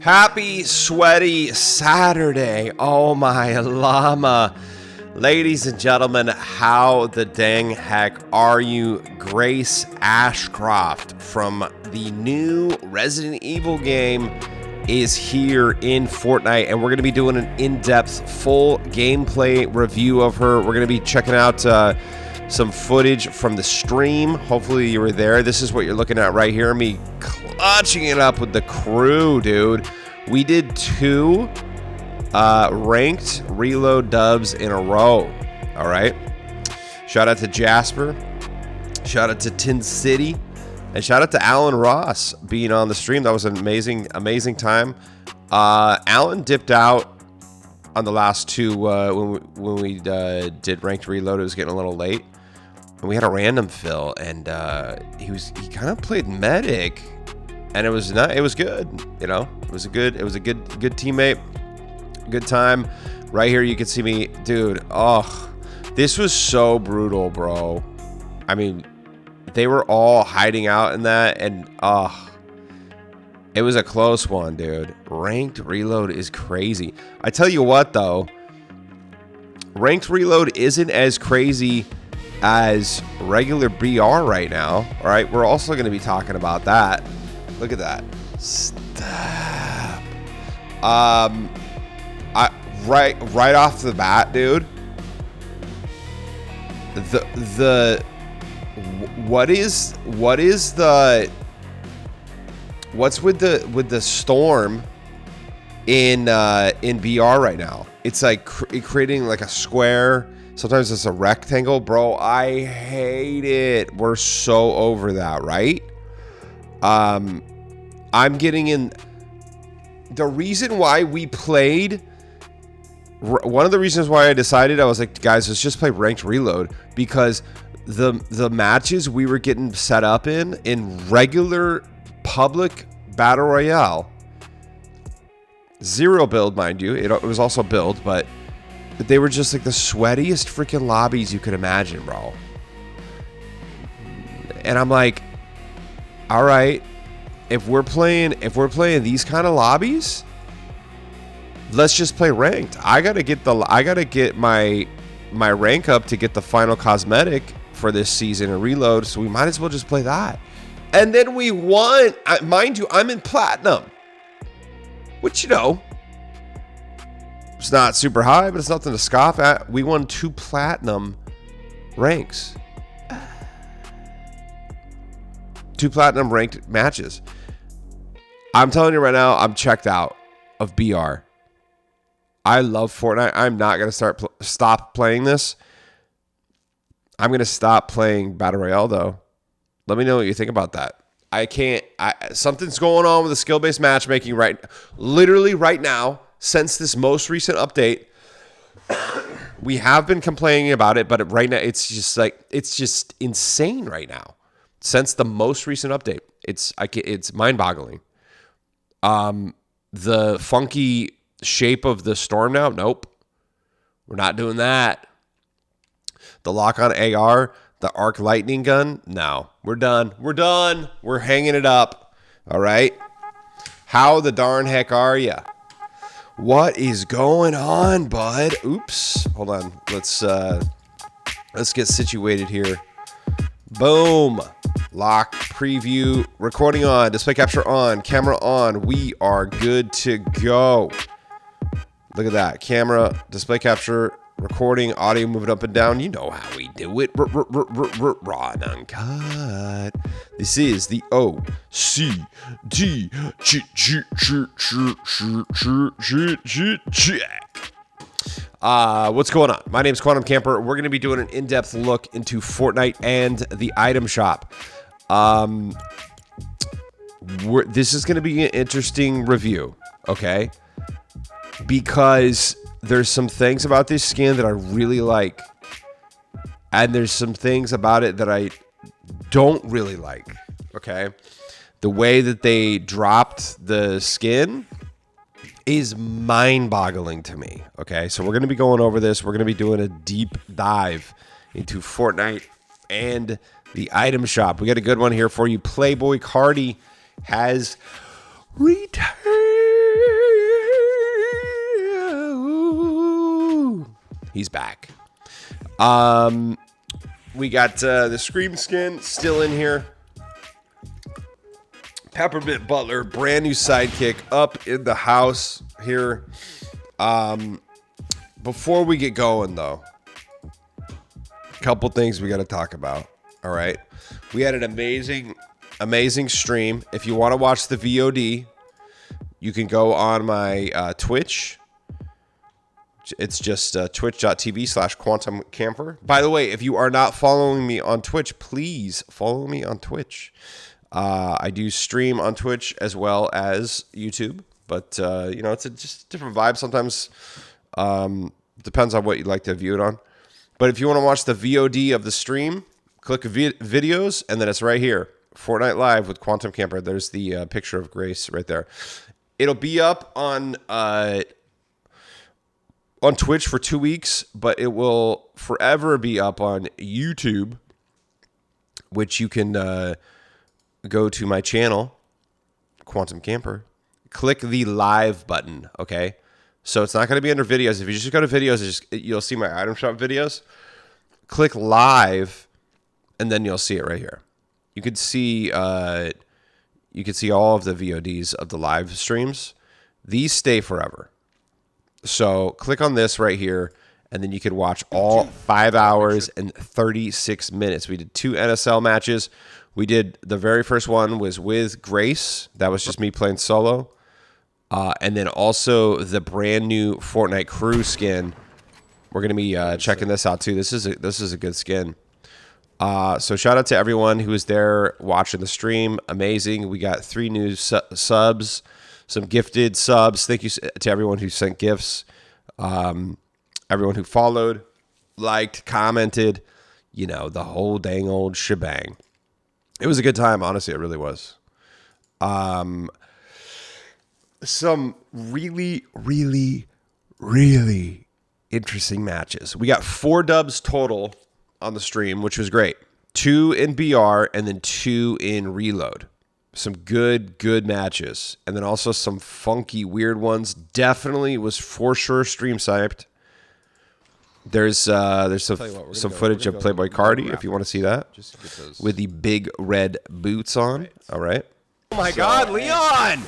Happy sweaty Saturday. Oh my llama. Ladies and gentlemen, how the dang heck are you? Grace Ashcroft from the new Resident Evil game is here in Fortnite, and we're going to be doing an in-depth full gameplay review of her. We're going to be checking out some footage from the stream. Hopefully you were there. This is what you're looking at right here. Me clutching it up with the crew, dude. We did 2 ranked reload dubs in a row. All right. Shout out to Jasper. Shout out to Tin City. And shout out to Alan Ross being on the stream. That was an amazing time. Alan dipped out on the last 2 when we did ranked reload. It was getting a little late, and we had a random fill, and he kind of played medic, and it was good. You know, it was a good teammate, good time. Right here, you can see me, dude. Oh, this was so brutal, bro. I mean, they were all hiding out in that, and it was a close one, dude. Ranked reload is crazy. I tell you what, though, ranked reload isn't as crazy as regular BR right now. All right, we're also going to be talking about that. Look at that. Stop. Right off the bat, dude. What's with the storm in BR right now? It's like creating like a square. Sometimes it's a rectangle, bro. I hate it. We're so over that, right? I'm getting in. The reason why we played. One of the reasons why I decided, I was like, guys, let's just play ranked reload, because the matches we were getting set up in regular public battle royale, 0 build, mind you, it was also build, but they were just like the sweatiest freaking lobbies you could imagine, bro. And I'm like, all right, if we're playing these kind of lobbies, let's just play ranked. I gotta get my rank up to get the final cosmetic for this season and reload, so we might as well just play that. And then we won. Mind you, I'm in platinum, which, you know, it's not super high, but it's nothing to scoff at. We won 2 platinum ranks, 2 platinum ranked matches. I'm telling you right now, I'm checked out of BR. I love Fortnite. I'm not going to stop playing this. I'm going to stop playing Battle Royale, though. Let me know what you think about that. Something's going on with the skill-based matchmaking literally right now, since this most recent update. We have been complaining about it, but right now it's just insane right now. Since the most recent update, it's mind-boggling. The funky shape of the storm now, nope, we're not doing that. The lock-on AR, the arc lightning gun, no, we're done. We're hanging it up. All right, how the darn heck are ya? What is going on, bud? Oops, hold on, let's get situated here. Boom. Lock, preview, recording on, display capture on, camera on. We are good to go. Look at that. Camera, display capture, recording, audio moving up and down. You know how we do it. Raw and uncut. This is the OCD. What's going on? My name is Quantum Camper. We're going to be doing an in-depth look into Fortnite and the item shop. This is going to be an interesting review, okay? Because there's some things about this skin that I really like, and there's some things about it that I don't really like, okay? The way that they dropped the skin is mind-boggling to me, okay? So we're going to be going over this. We're going to be doing a deep dive into Fortnite and the item shop. We got a good one here for you. Playboy Cardi has returned. He's back. We got the Scream skin still in here. Peppermint Butler, brand new sidekick up in the house here. Before we get going, though, a couple things we got to talk about. All right. We had an amazing stream. If you want to watch the VOD, you can go on my Twitch. It's just twitch.tv/quantumcamper. By the way, if you are not following me on Twitch, please follow me on Twitch. I do stream on Twitch as well as YouTube, but it's just a different vibe. Sometimes depends on what you'd like to view it on. But if you want to watch the VOD of the stream, click videos, and then it's right here. Fortnite Live with Quantum Camper. There's the picture of Grace right there. It'll be up on Twitch for 2 weeks, but it will forever be up on YouTube, which you can go to my channel, Quantum Camper, click the live button, okay? So it's not going to be under videos. If you just go to videos, you'll see my item shop videos. Click live, and then you'll see it right here. You can see all of the VODs of the live streams. These stay forever. So click on this right here, and then you can watch all 5 hours and 36 minutes. We did 2 NSL matches. We did the very first one was with Grace. That was just me playing solo. And then also the brand new Fortnite crew skin. We're going to be checking this out too. This is a good skin. So shout out to everyone who was there watching the stream. Amazing. We got 3 new subs, some gifted subs. Thank you to everyone who sent gifts. Everyone who followed, liked, commented, the whole dang old shebang. It was a good time. Honestly, it really was. Some really, really, really interesting matches. We got 4 dubs total on the stream, which was great. 2 in BR and then 2 in Reload. Some good matches. And then also some funky, weird ones. Definitely was for sure stream sniped. There's some footage of Playboy Cardi if you want to see that. With the big red boots on. All right. Oh my God, Leon!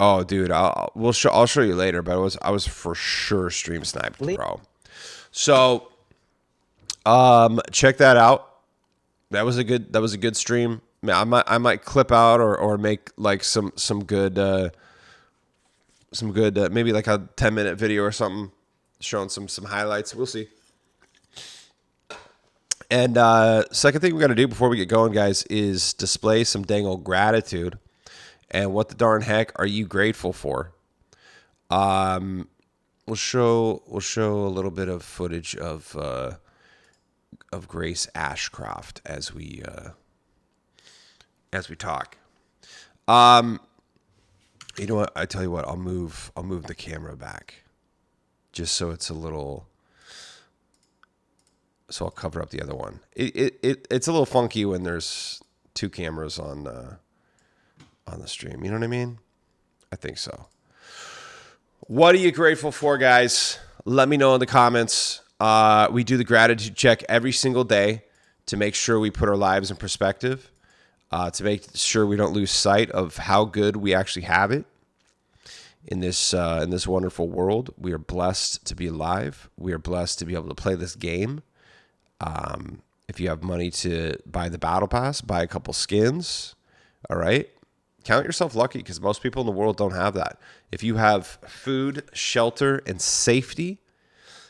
Oh, dude, I'll show you later, but I was for sure stream sniped, bro. So, check that out. That was a good stream. I might clip out or make like some good maybe like a 10-minute video or something showing some highlights. We'll see. And second thing we got to do before we get going, guys, is display some dang old gratitude. And what the darn heck are you grateful for? We'll show a little bit of footage of Grace Ashcroft as we talk. You know what? I tell you what. I'll move the camera back, just so it's a little. So I'll cover up the other one. It's a little funky when there's 2 cameras on the stream. You know what I mean? I think so. What are you grateful for, guys? Let me know in the comments. We do the gratitude check every single day to make sure we put our lives in perspective, to make sure we don't lose sight of how good we actually have it in this wonderful world. We are blessed to be alive. We are blessed to be able to play this game. If you have money to buy the battle pass, buy a couple skins. All right. Count yourself lucky, because most people in the world don't have that. If you have food, shelter, and safety,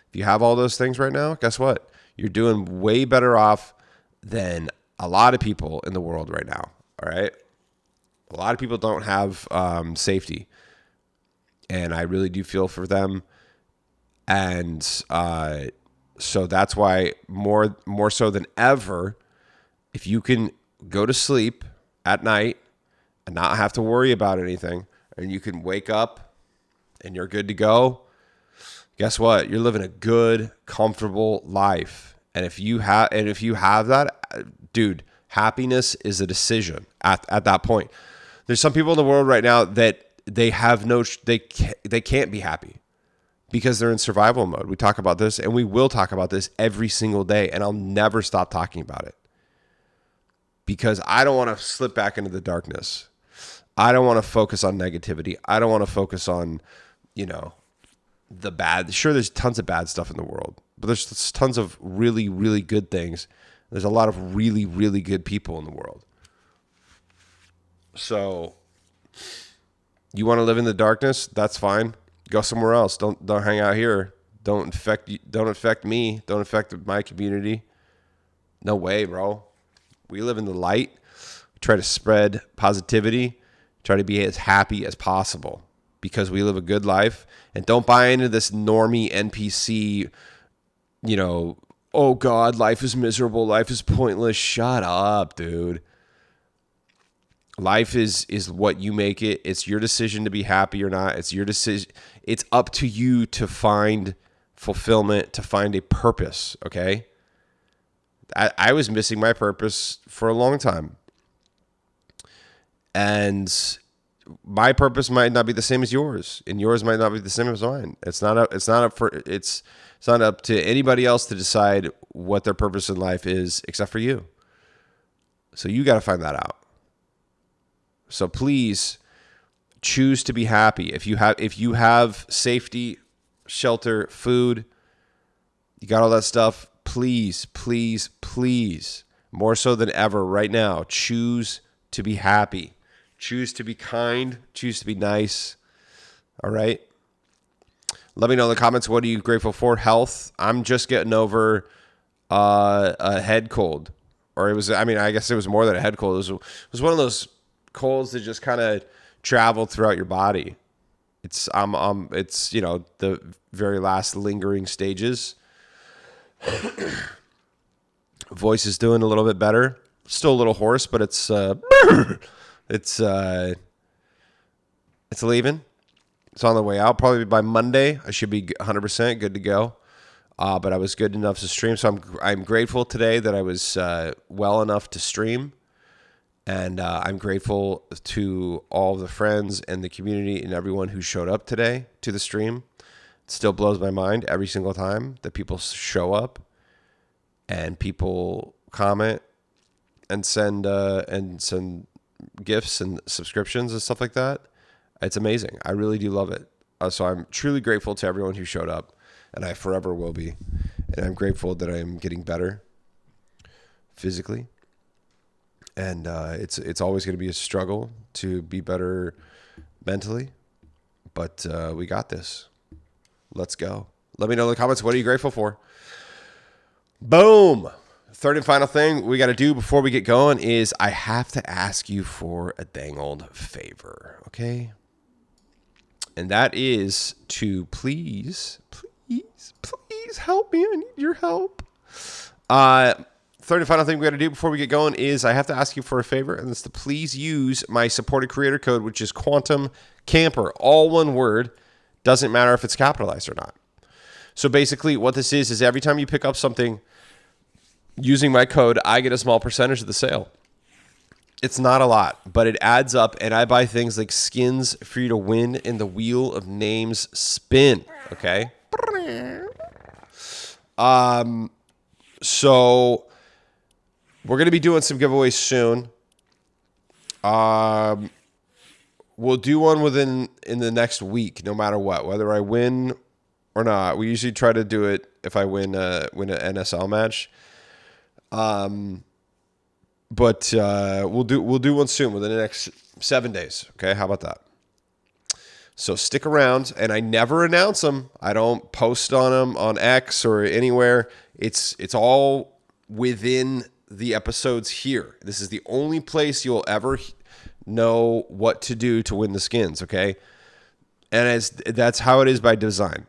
if you have all those things right now, guess what? You're doing way better off than a lot of people in the world right now. All right. A lot of people don't have safety, and I really do feel for them. And so that's why more so than ever, if you can go to sleep at night and not have to worry about anything, and you can wake up and you're good to go, guess what? You're living a good, comfortable life. And if you have that, dude, happiness is a decision at that point. There's some people in the world right now that they can't be happy. because they're in survival mode. We talk about this, and we will talk about this every single day, and I'll never stop talking about it because I don't want to slip back into the darkness. I don't want to focus on negativity. I don't want to focus on, the bad. Sure, there's tons of bad stuff in the world, but there's tons of really, really good things. There's a lot of really, really good people in the world. So you want to live in the darkness? That's fine. Go somewhere else. Don't hang out here. Don't affect me. Don't affect my community. No way, bro. We live in the light. We try to spread positivity. Try to be as happy as possible because we live a good life. And don't buy into this normie NPC, oh God, life is miserable. Life is pointless. Shut up, dude. Life is what you make it. It's your decision to be happy or not. It's your decision. It's up to you to find fulfillment, to find a purpose, okay? I was missing my purpose for a long time. And my purpose might not be the same as yours, and yours might not be the same as mine. It's not up to anybody else to decide what their purpose in life is except for you. So you got to find that out. So please choose to be happy. If you have safety, shelter, food, you got all that stuff, please, please, please, more so than ever right now, choose to be happy. Choose to be kind. Choose to be nice. All right? Let me know in the comments, what are you grateful for? Health. I'm just getting over a head cold. Or I guess it was more than a head cold. It was one of those colds that just kind of traveled throughout your body. It's the very last lingering stages. Voice is doing a little bit better. Still a little hoarse, but it's leaving. It's on the way out. Probably by Monday, I should be 100% good to go. But I was good enough to stream, so I'm grateful today that I was well enough to stream. And I'm grateful to all the friends and the community and everyone who showed up today to the stream. It still blows my mind every single time that people show up and people comment and send gifts and subscriptions and stuff like that. It's amazing. I really do love it. So I'm truly grateful to everyone who showed up, and I forever will be. And I'm grateful that I'm getting better physically. And it's always going to be a struggle to be better mentally, but we got this. Let's go. Let me know in the comments, what are you grateful for? Boom. Third and final thing we got to do before we get going is I have to ask you for a dang old favor, okay? And that is to please help me. I need your help. Third and final thing we got to do before we get going is I have to ask you for a favor, and it's to please use my supported creator code, which is Quantum Camper, all one word. Doesn't matter if it's capitalized or not. So basically what this is every time you pick up something using my code, I get a small percentage of the sale. It's not a lot, but it adds up, and I buy things like skins for you to win in the Wheel of Names spin, okay? So we're going to be doing some giveaways soon. We'll do one in the next week, no matter what, whether I win or not. We usually try to do it if I win an NSL match. But we'll do one soon within the next 7 days. Okay, how about that? So stick around, and I never announce them. I don't post on them on X or anywhere. It's all within the episodes here. This is the only place you'll ever know what to do to win the skins. Okay, and that's how it is by design.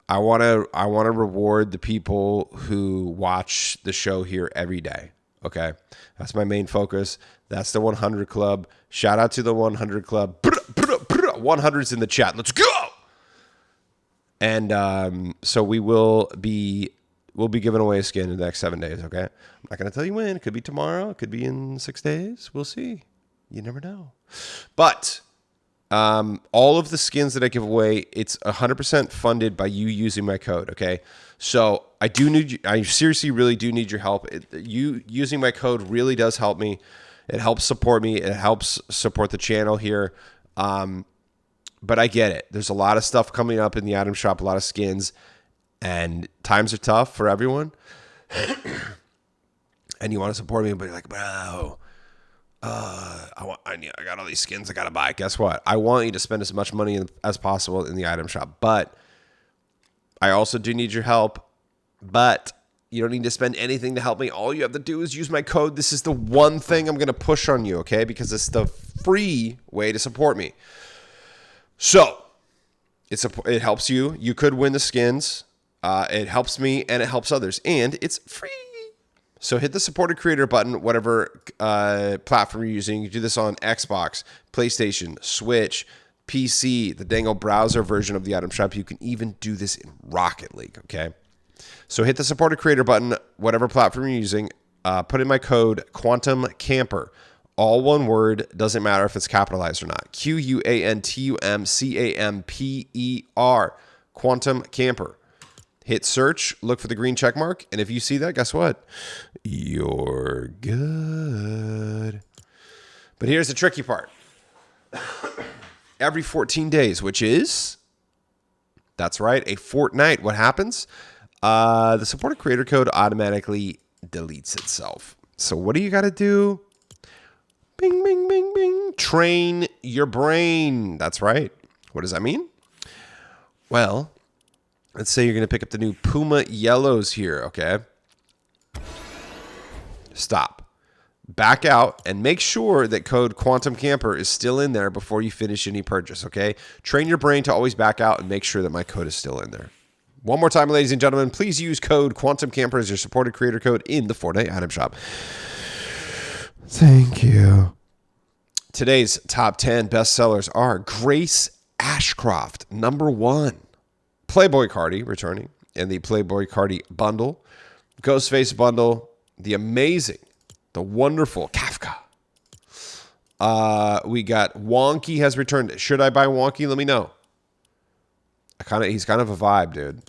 I want to reward the people who watch the show here every day. Okay, that's my main focus. That's the 100 Club. Shout out to the 100 Club. 100's in the chat. Let's go. And so we'll be giving away a skin in the next 7 days. Okay, I'm not gonna tell you when. It could be tomorrow. It could be in 6 days. We'll see. You never know. But All of the skins that I give away, it's 100% funded by you using my code. Okay, so I seriously really do need your help. You using my code really does help me. It helps support me. It helps support the channel here. But I get it. There's a lot of stuff coming up in the item shop, a lot of skins, and times are tough for everyone. And you want to support me, but you're like, bro, I got all these skins I gotta buy. Guess what? I want you to spend as much money as possible in the item shop, but I also do need your help. But you don't need to spend anything to help me. All you have to do is use my code. This is the one thing I'm gonna push on you, okay? Because it's the free way to support me. So it helps you. You could win the skins. It helps me and it helps others, and it's free. So hit the supported creator button, whatever platform you're using. You do this on Xbox, PlayStation, Switch, PC, the dangle browser version of the item shop. You can even do this in Rocket League, okay? So hit the supported creator button, whatever platform you're using. Put in my code QuantumCamper. All one word, doesn't matter if it's capitalized or not. QuantumCamper. Quantum Camper. Hit search, look for the green check mark, and if you see that, guess what? You're good. But here's the tricky part. Every 14 days, which is, that's right, a fortnight. What happens? The supported creator code automatically deletes itself. So what do you got to do? Bing, bing, bing, bing. Train your brain. That's right. What does that mean? Well, let's say you're going to pick up the new Puma Yellows here, okay? Stop. Back out and make sure that code Quantum Camper is still in there before you finish any purchase, okay? Train your brain to always back out and make sure that my code is still in there. One more time, ladies and gentlemen, please use code Quantum Camper as your supported creator code in the Fortnite item shop. Thank you. Today's top 10 bestsellers are Grace Ashcroft, #1. Playboy Cardi returning in the Playboy Cardi bundle. Ghostface bundle. The amazing, the wonderful Kafka. We got Wonky has returned. Should I buy Wonky? Let me know. He's kind of a vibe, dude.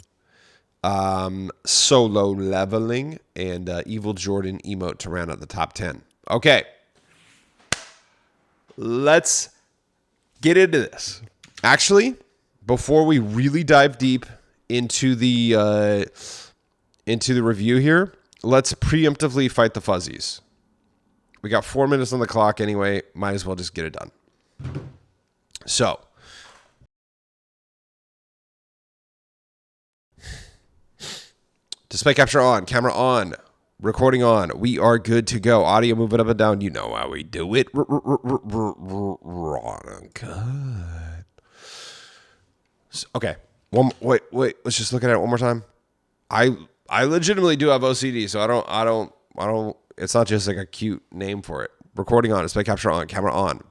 Solo Leveling and Evil Jordan emote to round out the top 10. Okay. Let's get into this. Actually, before we really dive deep into the review here, let's preemptively fight the fuzzies. We got 4 minutes on the clock anyway. Might as well just get it done. So, display capture on, camera on, recording on. We are good to go. Audio moving up and down. You know how we do it. Good. Okay. Wait. Let's just look at it one more time. I legitimately do have OCD, so I don't. It's not just like a cute name for it. Recording on, display capture on, camera on.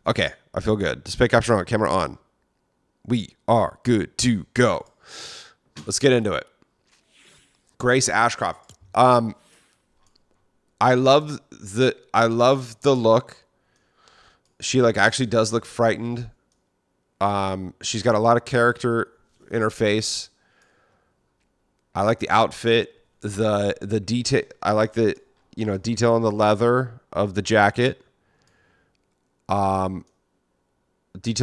Okay, I feel good. Display capture on, camera on. We are good to go. Let's get into it. Grace Ashcroft. I love the look. She actually does look frightened. She's got a lot of character in her face. I like the outfit, the detail. I like the detail on the leather of the jacket. Detail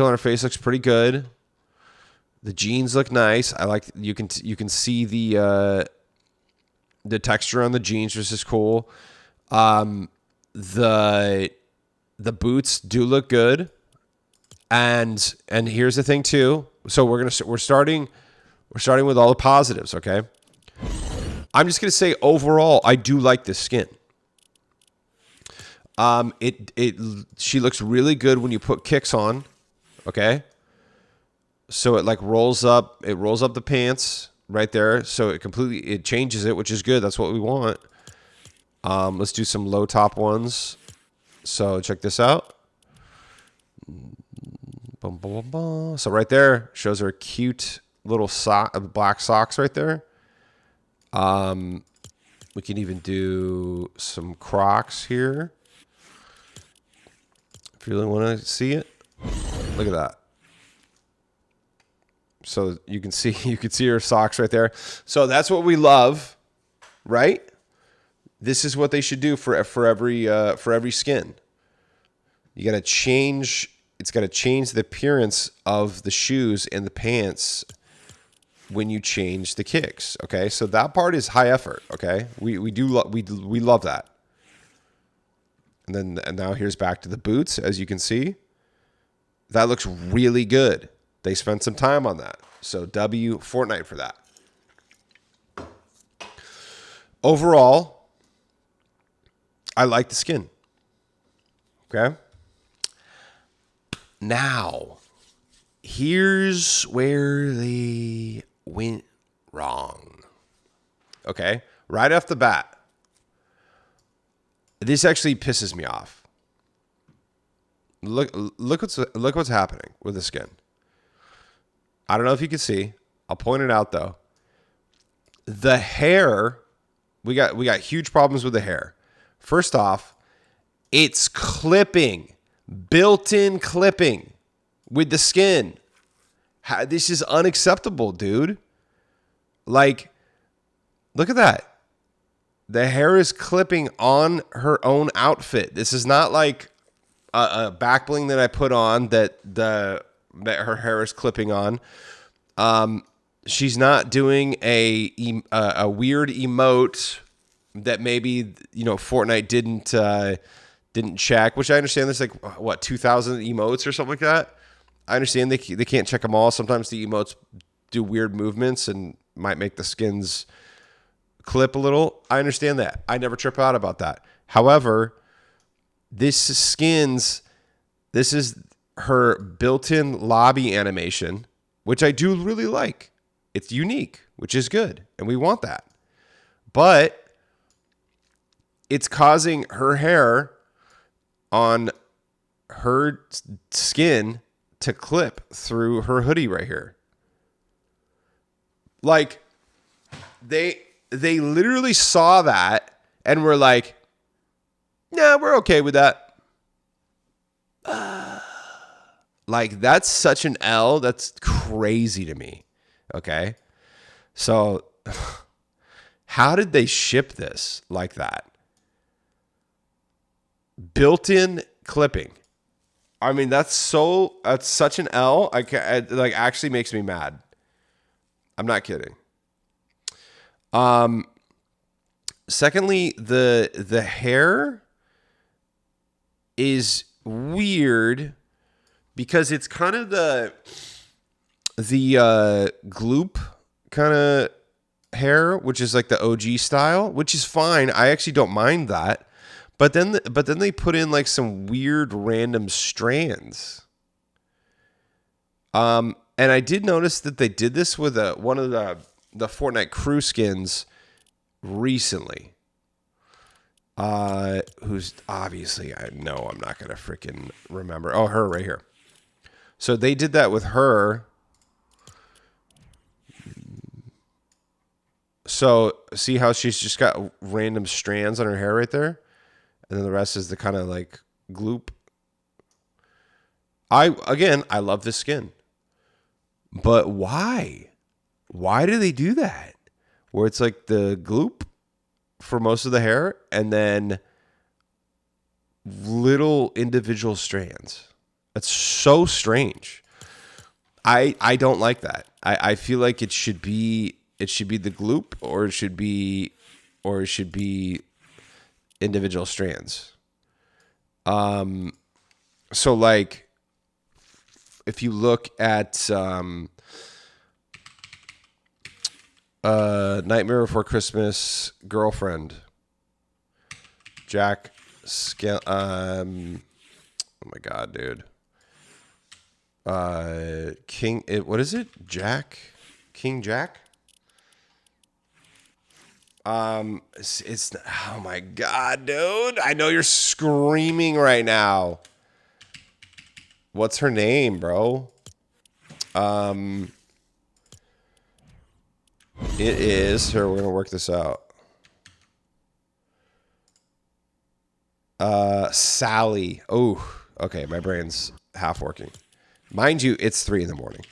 on her face looks pretty good. The jeans look nice. I like you can see the texture on the jeans, which is cool. The boots do look good. And here's the thing too. So we're starting with all the positives, okay? I'm just gonna say overall, I do like this skin. She looks really good when you put kicks on, okay? So it rolls up the pants right there. So it changes it, which is good. That's what we want. Let's do some low top ones. So check this out. Boom, boom, boom, boom. So right there shows her cute little black socks right there. We can even do some Crocs here. If you really want to see it, look at that. So you can see her socks right there. So that's what we love, right? This is what they should do for every skin. You got to change. It's got to change the appearance of the shoes and the pants when you change the kicks. Okay, so that part is high effort. Okay, we love that. And now here's back to the boots. As you can see, that looks really good. They spent some time on that. So W Fortnite for that. Overall, I like the skin. Okay. Now, here's where they went wrong. Okay. Right off the bat, this actually pisses me off. Look what's happening with the skin. I don't know if you can see. I'll point it out though. The hair, we got huge problems with the hair. First off, it's clipping, built-in clipping with the skin. This is unacceptable, dude. Like, look at that. The hair is clipping on her own outfit. This is not like a back bling that I put on that her hair is clipping on. She's not doing a weird emote that maybe Fortnite didn't check, which I understand. There's like what 2,000 emotes or something like that. I understand they can't check them all. Sometimes the emotes do weird movements and might make the skins clip a little. I understand that. I never trip out about that. However, this is her built-in lobby animation, which I do really like. It's unique, which is good, and we want that. But it's causing her hair on her skin to clip through her hoodie right here. Like, they literally saw that and were like, "Nah, we're okay with that." Like, that's such an L. That's crazy to me. Okay. So how did they ship this like that? Built-in clipping. I mean, that's such an L. Like, actually makes me mad. I'm not kidding. Secondly, the hair is weird because it's kind of the gloop kind of hair, which is like the OG style, which is fine. I actually don't mind that. But then they put in like some weird random strands. And I did notice that they did this with one of the Fortnite crew skins recently. Who's obviously, I know I'm not gonna freaking remember. Oh, her right here. So they did that with her. So see how she's just got random strands on her hair right there? And then the rest is the kind of like gloop. I love this skin. But why? Why do they do that? Where it's like the gloop for most of the hair and then little individual strands. That's so strange. I don't like that. I feel like it should be the gloop or it should be individual strands. So like if you look at Nightmare Before Christmas Girlfriend, Jack oh my god, dude. What is it? King Jack? It's oh my god, dude. I know you're screaming right now. What's her name, bro? It is her. We're gonna work this out. Sally. Oh, okay. My brain's half working. Mind you, it's 3 in the morning.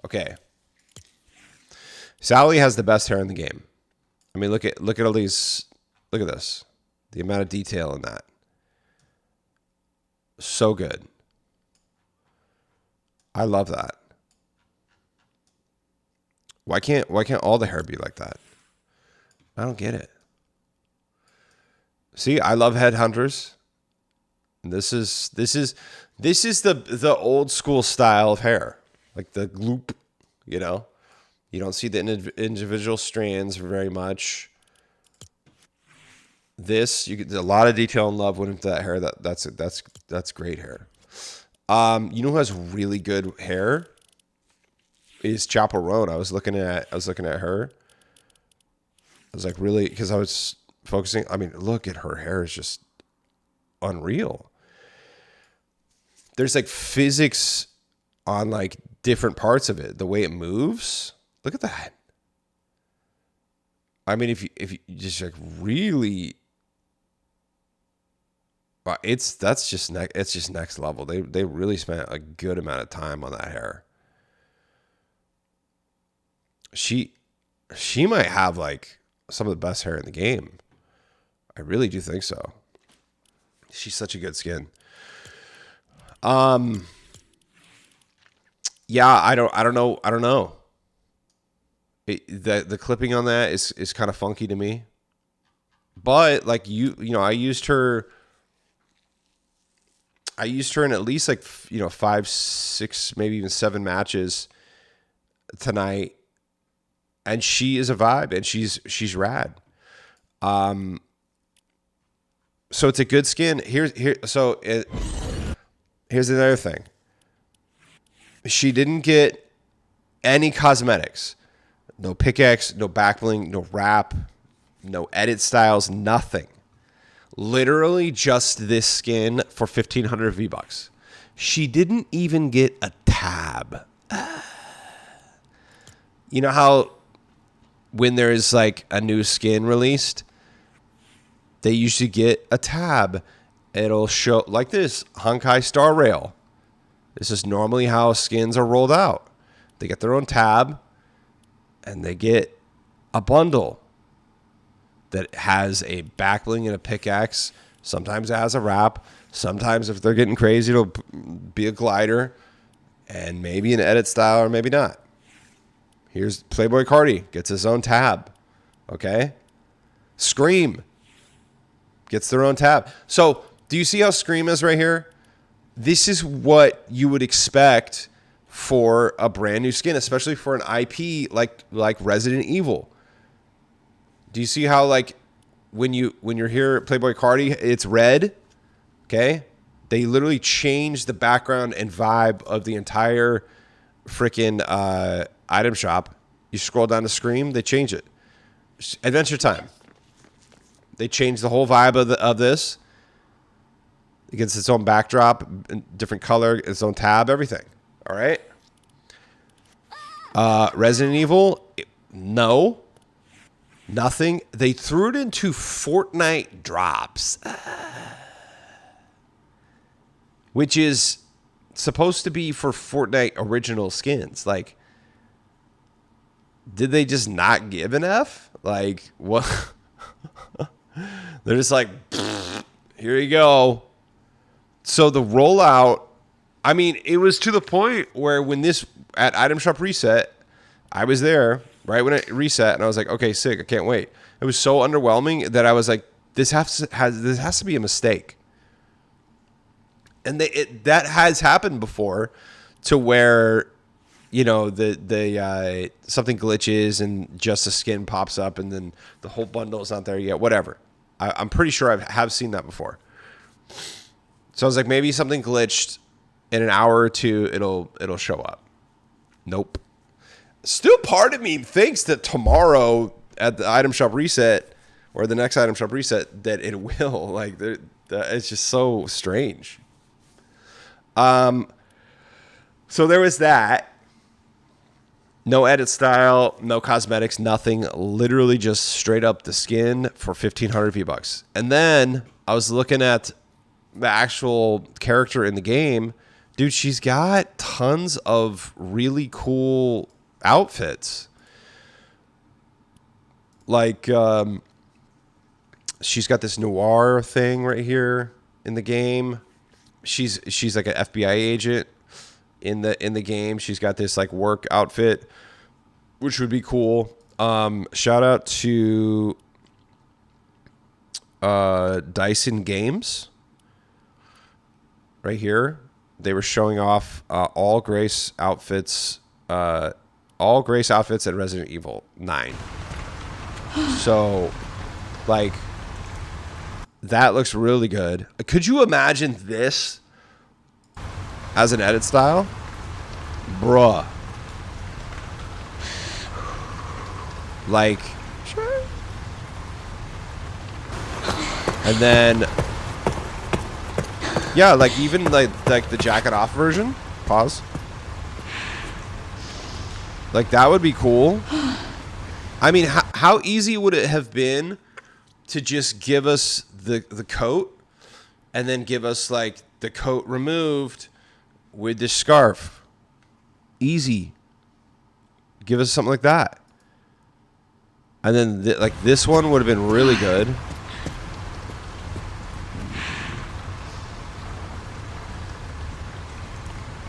Okay. Sally has the best hair in the game. I mean, look at all these. Look at this. The amount of detail in that. So good. I love that. Why can't all the hair be like that? I don't get it. See, I love headhunters. This is the old school style of hair, like the loop. You know, you don't see the individual strands very much. This you get a lot of detail and love went into that hair. That's great hair. You know who has really good hair? Is Chapel Roan. I was looking at her. I was like, really, because I was focusing. I mean, look at her hair is just unreal. There's like physics on like different parts of it, the way it moves. Look at that. I mean, if you just like really, it's just next level. They really spent a good amount of time on that hair. She might have like some of the best hair in the game. I really do think so. She's such a good skin. Yeah, I don't know. The clipping on that is kind of funky to me. But like you know, I used her in at least like 5, 6, maybe even 7 matches tonight. And she is a vibe, and she's rad. So it's a good skin. Here's another thing. She didn't get any cosmetics. No pickaxe, no backbling, no wrap, no edit styles, nothing. Literally just this skin for 1,500 V-Bucks. She didn't even get a tab. You know how when there's like a new skin released, they usually get a tab. It'll show like this, Honkai Star Rail. This is normally how skins are rolled out. They get their own tab, and they get a bundle that has a backbling and a pickaxe. Sometimes it has a wrap. Sometimes if they're getting crazy, it'll be a glider and maybe an edit style or maybe not. Here's Playboy Cardi, gets his own tab. Okay? Scream gets their own tab. So, do you see how Scream is right here? This is what you would expect for a brand new skin, especially for an IP like Resident Evil. Do you see how like when you're here at Playboy Cardi, it's red? Okay? They literally changed the background and vibe of the entire freaking item shop. You scroll down to Scream, they change it. Adventure Time. They changed the whole vibe of this. It gets its own backdrop, different color, its own tab, everything. All right. Resident Evil, no, nothing. They threw it into Fortnite drops, which is supposed to be for Fortnite original skins. Like, did they just not give an F? Like, what? They're just like, here you go. So the rollout, I mean, it was to the point where when this, at Item Shop Reset, I was there right when it reset, and I was like, okay, sick, I can't wait. It was so underwhelming that I was like, this has to be a mistake. And that has happened before, to where, you know, the something glitches and just a skin pops up and then the whole bundle is not there yet. Whatever. I'm pretty sure I have seen that before. So I was like, maybe something glitched. In an hour or two, it'll show up. Nope. Still, part of me thinks that tomorrow at the Item Shop Reset or the next Item Shop Reset that it will. Like, it's just so strange. So there was that. No edit style, no cosmetics, nothing. Literally just straight up the skin for 1,500 V-Bucks. And then I was looking at the actual character in the game. Dude, she's got tons of really cool outfits. Like, she's got this noir thing right here in the game. She's like an FBI agent in the game. She's got this like work outfit, which would be cool. Shout out to Dyson Games right here. They were showing off all Grace outfits at Resident Evil 9. So like that looks really good. Could you imagine this as an edit style? Bruh. Like, sure. And then, yeah, like even like the jacket off version. Pause. Like that would be cool. I mean, how easy would it have been to just give us the coat and then give us like the coat removed with the scarf? Easy. Give us something like that. And then like this one would have been really good.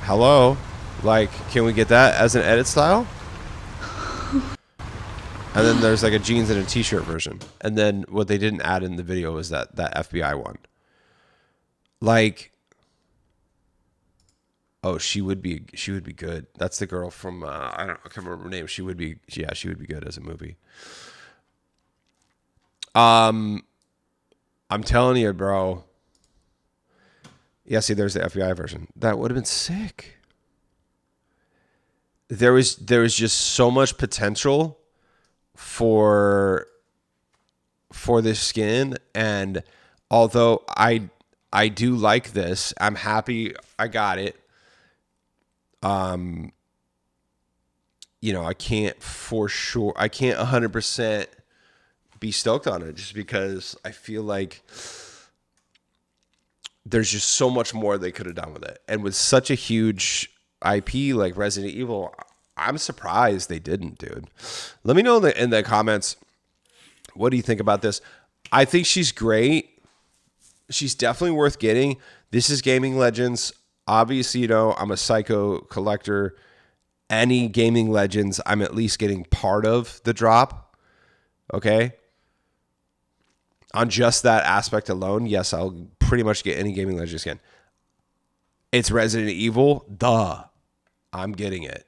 Hello? Like, can we get that as an edit style? And then there's like a jeans and a t-shirt version. And then what they didn't add in the video was that FBI one. Like, oh, she would be good. That's the girl from I can't remember her name. She would be good as a movie. I'm telling you, bro. Yeah, see, there's the FBI version. That would have been sick. There was just so much potential for this skin, and although I do like this, I'm happy I got it. You know, I can't 100% be stoked on it just because I feel like there's just so much more they could have done with it. And with such a huge IP like Resident Evil, I'm surprised they didn't, dude. Let me know in the comments, what do you think about this? I think she's great. She's definitely worth getting. This is Gaming Legends. Obviously, you know, I'm a psycho collector. Any Gaming Legends, I'm at least getting part of the drop. Okay? On just that aspect alone, yes, I'll pretty much get any Gaming Legends skin. It's Resident Evil. Duh. I'm getting it.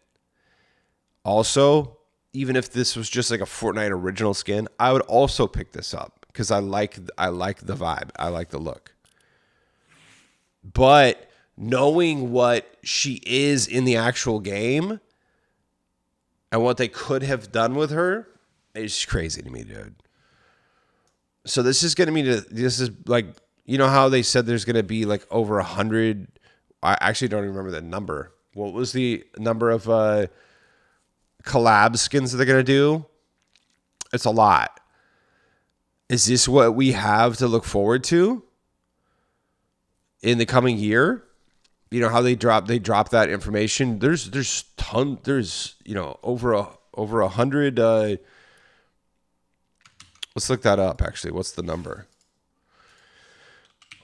Also, even if this was just like a Fortnite original skin, I would also pick this up because I like the vibe. I like the look. But knowing what she is in the actual game and what they could have done with her is crazy to me, dude. So this is like, you know how they said there's going to be like over 100. I actually don't even remember the number. What was the number of collab skins that they're going to do? It's a lot. Is this what we have to look forward to in the coming year? You know how they drop that information. There's you know over 100. Let's look that up. Actually, what's the number?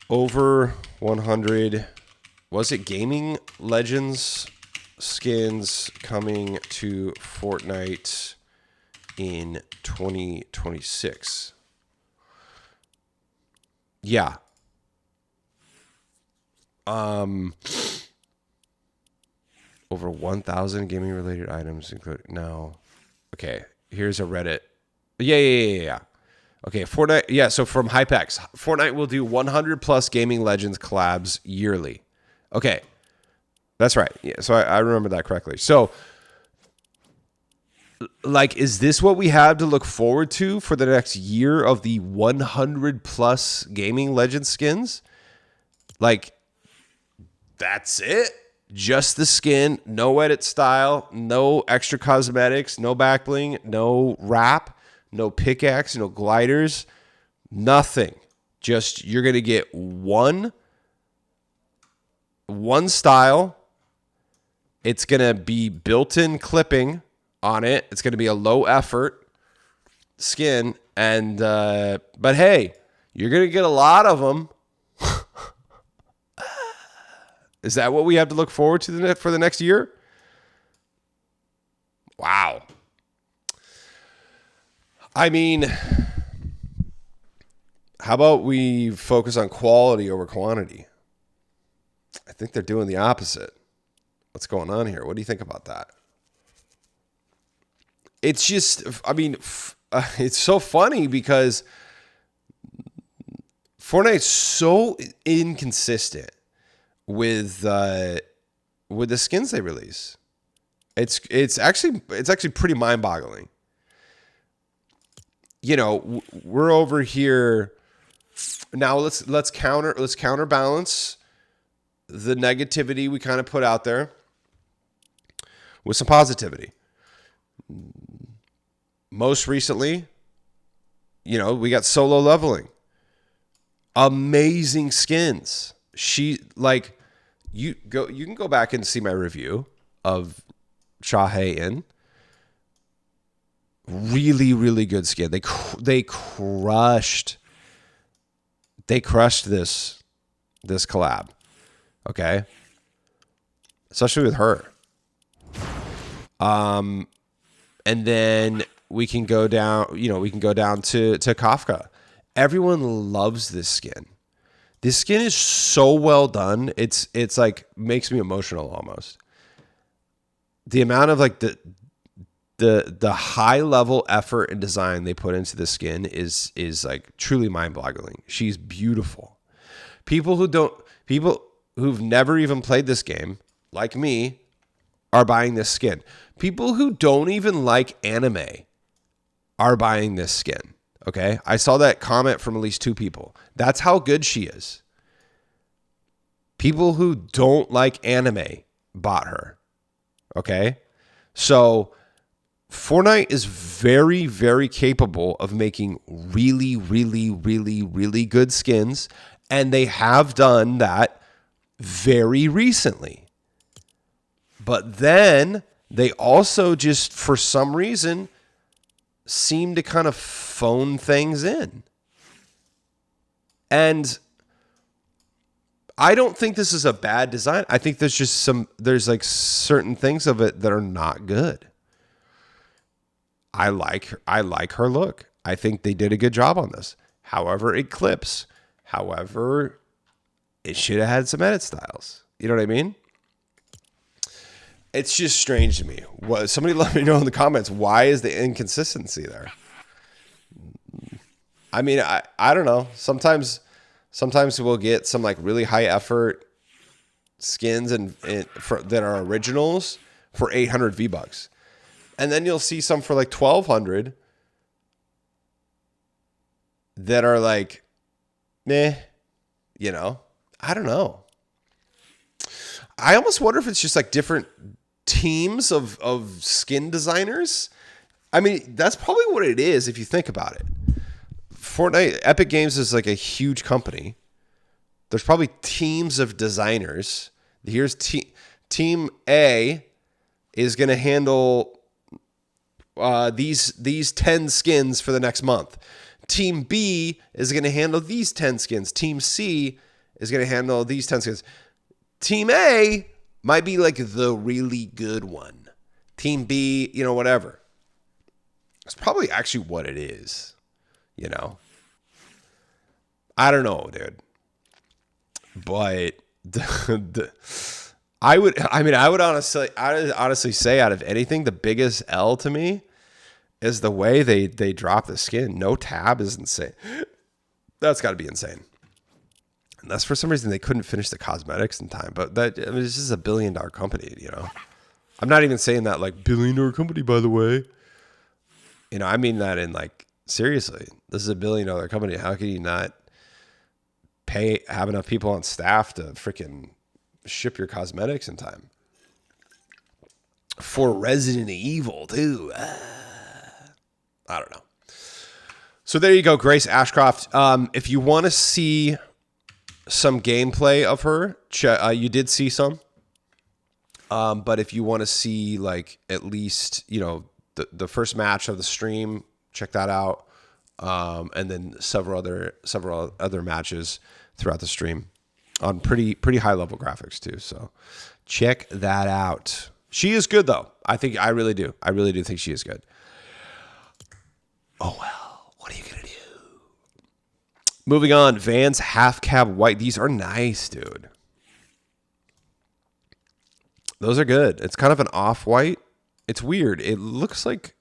Over 100. Was it Gaming Legends skins coming to Fortnite in 2026? Yeah. Over 1,000 gaming related items include no. Okay, here's a Reddit. Yeah. Okay, Fortnite. Yeah, so from HypeX, Fortnite will do 100 plus Gaming Legends collabs yearly. Okay, that's right. Yeah, so I remember that correctly. So, like, is this what we have to look forward to for the next year of the 100 plus Gaming Legends skins? Like, that's it? Just the skin, no edit style, no extra cosmetics, no back bling, no wrap, no pickaxe, no gliders, nothing. Just you're going to get one style. It's going to be built-in clipping on it. It's going to be a low effort skin, and but hey, you're going to get a lot of them. Is that what we have to look forward to for the next year? Wow. I mean, how about we focus on quality over quantity? I think they're doing the opposite. What's going on here? What do you think about that? It's just, I mean, it's so funny because Fortnite's so inconsistent with the skins they release. It's actually pretty mind-boggling. You know, we're over here now. Let's counterbalance the negativity we kind of put out there with some positivity. Most recently, you know, we got solo leveling. Amazing skins. You can go back and see my review of Shahe. Really, really good skin. They crushed this collab. Okay. Especially with her. And then we can go down to Kafka. Everyone loves this skin. This skin is so well done. It's like makes me emotional almost. The amount of like the high level effort and design they put into the skin is like truly mind-boggling. She's beautiful. People who've never even played this game, like me, are buying this skin. People who don't even like anime are buying this skin. Okay? I saw that comment from at least 2 people. That's how good she is. People who don't like anime bought her. Okay? So Fortnite is very, very capable of making really, really, really, really good skins, and they have done that very recently. But then they also just, for some reason, seem to kind of phone things in. And I don't think this is a bad design. I think there's like certain things of it that are not good. I like her look. I think they did a good job on this. However, it clips. However, it should have had some edit styles. You know what I mean? It's just strange to me. Somebody let me know in the comments, why is the inconsistency there? I mean, I don't know. Sometimes we'll get some like really high effort skins that are originals for 800 V-Bucks. And then you'll see some for like 1,200 that are like, meh, you know? I don't know. I almost wonder if it's just like different teams of skin designers. I mean, that's probably what it is if you think about it. Fortnite, Epic Games is like a huge company. There's probably teams of designers. Here's Team A is going to handle these 10 skins for the next month. Team B is going to handle these 10 skins. Team C is going to handle these 10 skins. Team A might be like the really good one. Team B, you know, whatever. It's probably actually what it is, you know. I don't know, dude. But I would honestly say out of anything, the biggest L to me is the way they drop the skin. No tab is insane. That's got to be insane. Unless for some reason they couldn't finish the cosmetics in time. But this is a $1 billion company, you know. I'm not even saying that like $1 billion company, by the way. You know, I mean that in like, seriously, this is a $1 billion company. How can you not have enough people on staff to freaking ship your cosmetics in time. For Resident Evil, too. I don't know. So there you go, Grace Ashcroft. If you want to see some gameplay of her, you did see some. But if you want to see, like, at least, you know, the first match of the stream, check that out. And then several other matches throughout the stream on pretty high level graphics too. So check that out. She is good though. I really do think she is good. Oh well, what are you gonna do? Moving on, Vans half cab white. These are nice, dude. Those are good. It's kind of an off white. It's weird. It looks like,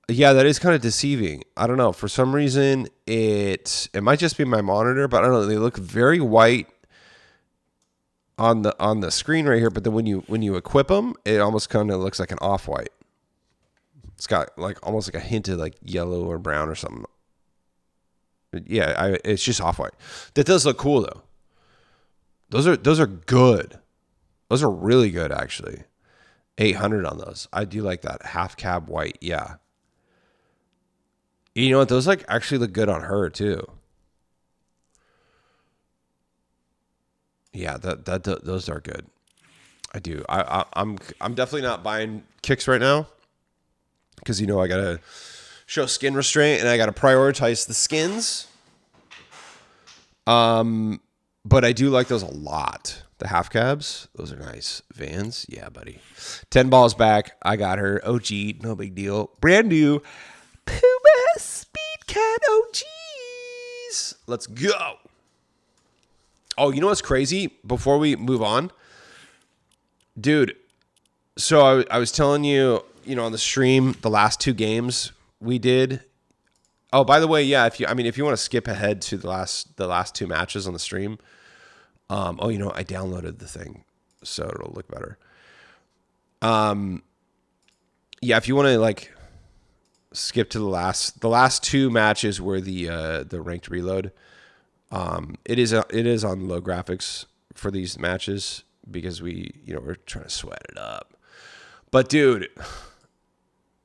yeah, that is kind of deceiving. I don't know. For some reason, it might just be my monitor, but I don't know. They look very white on the screen right here, but then when you equip them, it almost kind of looks like an off white. It's got like almost like a hint of like yellow or brown or something. Yeah, it's just off white. That does look cool though. Those are good. Those are really good actually. 800 on those. I do like that half cab white. Yeah. You know what? Those like actually look good on her too. Yeah, those are good. I do. I'm definitely not buying kicks right now because you know I gotta show skin restraint and I gotta prioritize the skins. But I do like those a lot. The half cabs, those are nice. Vans, yeah, buddy. 10 balls back. I got her. OG, no big deal. Brand new Puma Speed Cat OGs. Let's go. Oh, you know what's crazy? Before we move on, dude. So I was telling you, you know, on the stream, the last 2 games we did. Oh, by the way, yeah. If you want to skip ahead to the last 2 matches on the stream. Oh, you know, I downloaded the thing, so it'll look better. Yeah, if you want to like skip to the last 2 matches were the ranked reload. It is on low graphics for these matches because we're trying to sweat it up. But dude,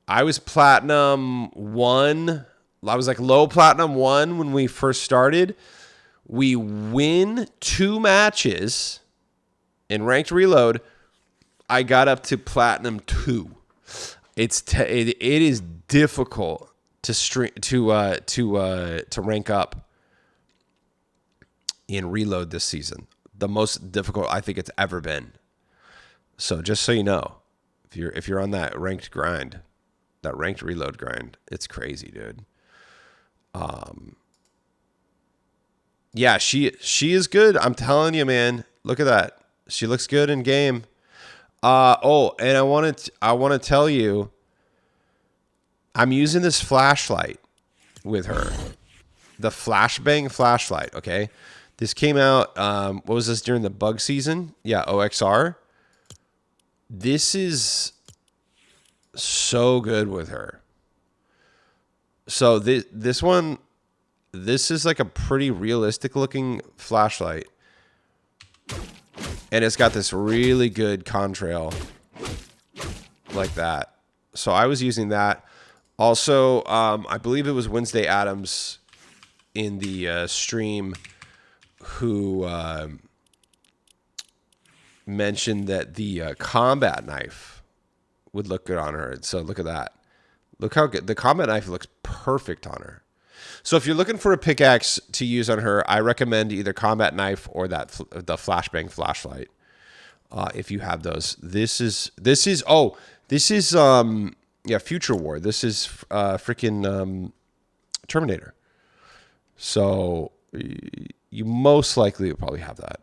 I was platinum 1. I was like low platinum 1 when we first started. We win 2 matches in ranked reload. I got up to platinum 2. It is difficult to rank up in reload this season. The most difficult I think it's ever been. So just so you know, if you're on that ranked grind, that ranked reload grind, it's crazy, dude. Yeah, she is good. I'm telling you, man. Look at that. She looks good in game. Oh, and I want to tell you, I'm using this flashlight with her. The flashbang flashlight, okay? This came out, what was this, during the bug season? Yeah, OXR. This is so good with her. So this one, this is like a pretty realistic looking flashlight. And it's got this really good contrail like that. So I was using that. Also, I believe it was Wednesday Adams in the stream who mentioned that the combat knife would look good on her. So look at that. Look how good. The combat knife looks perfect on her. So if you're looking for a pickaxe to use on her, I recommend either combat knife or the flashbang flashlight. If you have those, this is Future War. This is freaking Terminator. So you most likely will probably have that.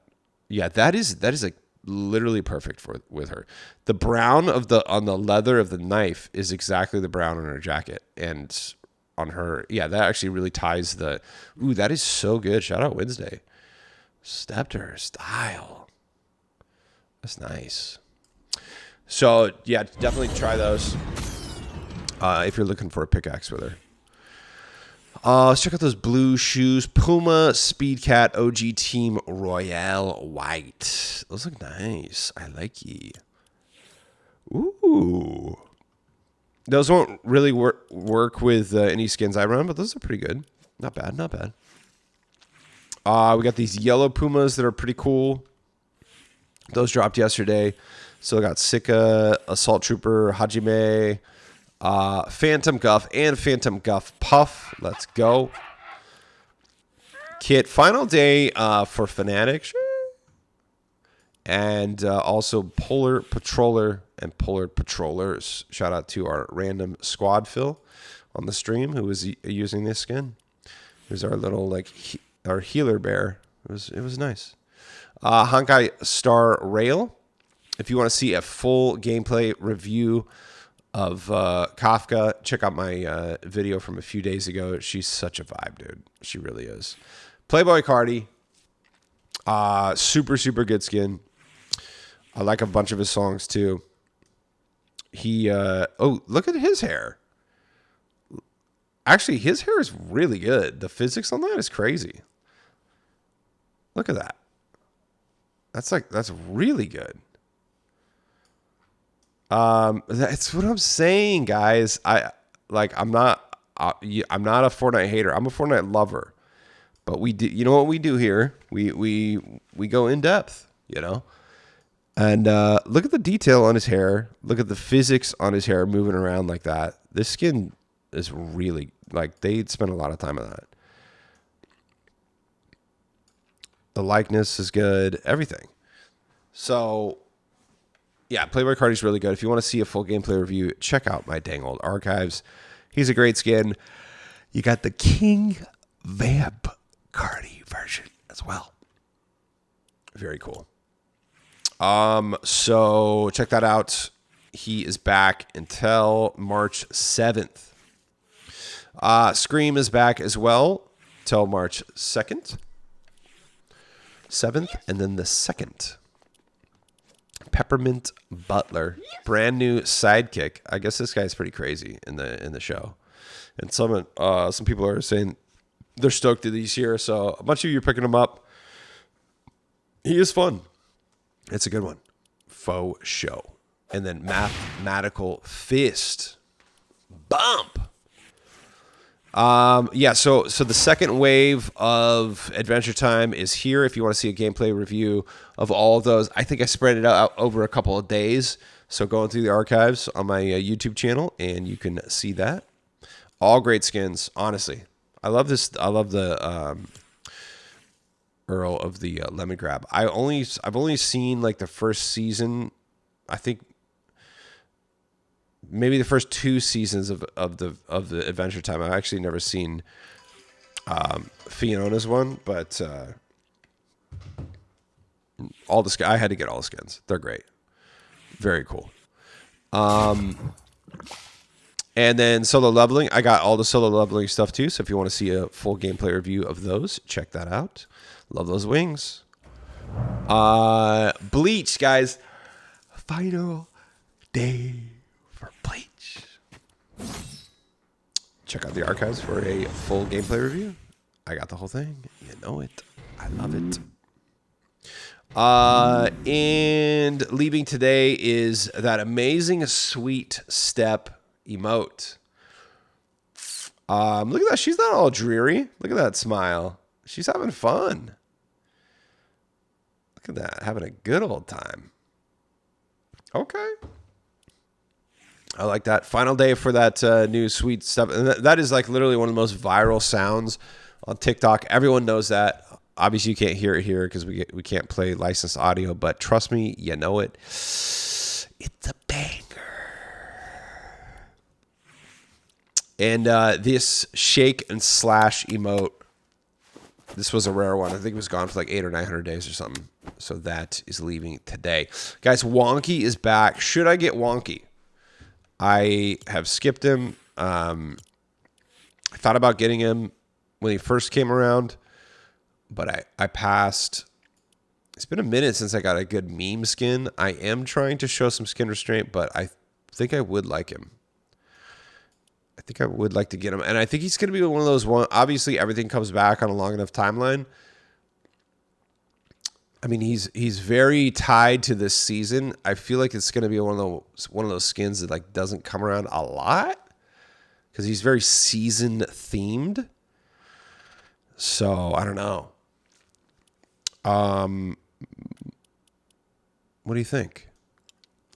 Yeah, that is like literally perfect with her. The brown on the leather of the knife is exactly the brown on her jacket, and on her, yeah, that actually really ties the. Ooh, that is so good. Shout out Wednesday. Stepped her style. That's nice. So yeah, definitely try those if you're looking for a pickaxe with her. Let's check out those blue shoes. Puma Speed Cat OG Team Royale White. Those look nice. I like ye. Ooh. Those won't really work with any skins I run, but those are pretty good. Not bad, not bad. We got these yellow Pumas that are pretty cool. Those dropped yesterday. So I got Sika, Assault Trooper, Hajime, Phantom Guff, and Phantom Guff Puff. Let's go. Kit, final day for Fnatic. Sure. And also Polar Patroller and Polar Patrollers. Shout out to our random squad fill on the stream who was using this skin. Here's our little, like, our healer bear. It was nice. Honkai Star Rail. If you want to see a full gameplay review of Kafka, check out my video from a few days ago. She's such a vibe, dude. She really is. Playboy Cardi. Super, super good skin. I like a bunch of his songs, too. He, oh, look at his hair. Actually, his hair is really good. The physics on that is crazy. Look at that. That's really good. That's what I'm saying, guys. I'm not a Fortnite hater. I'm a Fortnite lover. But we do, you know what we do here? We go in depth, you know? And look at the detail on his hair. Look at the physics on his hair moving around like that. This skin is really, like, they spend a lot of time on that. The likeness is good. Everything. So, yeah, Playboy Cardi's really good. If you want to see a full gameplay review, check out my dang old archives. He's a great skin. You got the King Vamp Cardi version as well. Very cool. So check that out. He is back until March 7th. Scream is back as well till March 2nd. 7th, and then the 2nd. Peppermint Butler, brand new sidekick. I guess this guy's pretty crazy in the show, and some people are saying they're stoked that he's here. So a bunch of you are picking him up. He is fun. It's a good one. Faux show, and then Mathematical Fist Bump. Yeah, so the second wave of Adventure Time is here. If you want to see a gameplay review of all of those, I think I spread it out over a couple of days. So going through the archives on my YouTube channel, and you can see that. All great skins, honestly. I love this. I love the Earl of the Lemon Grab. I've only seen like the first season. I think maybe the first 2 seasons of the Adventure Time. I've actually never seen Fiona's one, but I had to get all the skins. They're great, very cool. And then solo leveling, I got all the solo leveling stuff too. So if you want to see a full gameplay review of those, check that out. Love those wings. Bleach, guys. Final day for Bleach. Check out the archives for a full gameplay review. I got the whole thing. You know it. I love it. And leaving today is that amazing sweet step emote. Look at that. She's not all dreary. Look at that smile. She's having fun. Look at that. Having a good old time. Okay. I like that. Final day for that new sweet stuff. And that is like literally one of the most viral sounds on TikTok. Everyone knows that. Obviously, you can't hear it here because we can't play licensed audio. But trust me, you know it. It's a banger. And this shake and slash emote, this was a rare one. I think it was gone for like 800 or 900 days or something. So that is leaving today. Guys, Wonky is back. Should I get Wonky? I have skipped him. I thought about getting him when he first came around, but I passed. It's been a minute since I got a good meme skin. I am trying to show some skin restraint, but I think I would like him. I think I would like to get him. And I think he's going to be one of those obviously everything comes back on a long enough timeline. I mean, he's very tied to this season. I feel like it's going to be one of those skins that like doesn't come around a lot because he's very season themed. So I don't know. What do you think?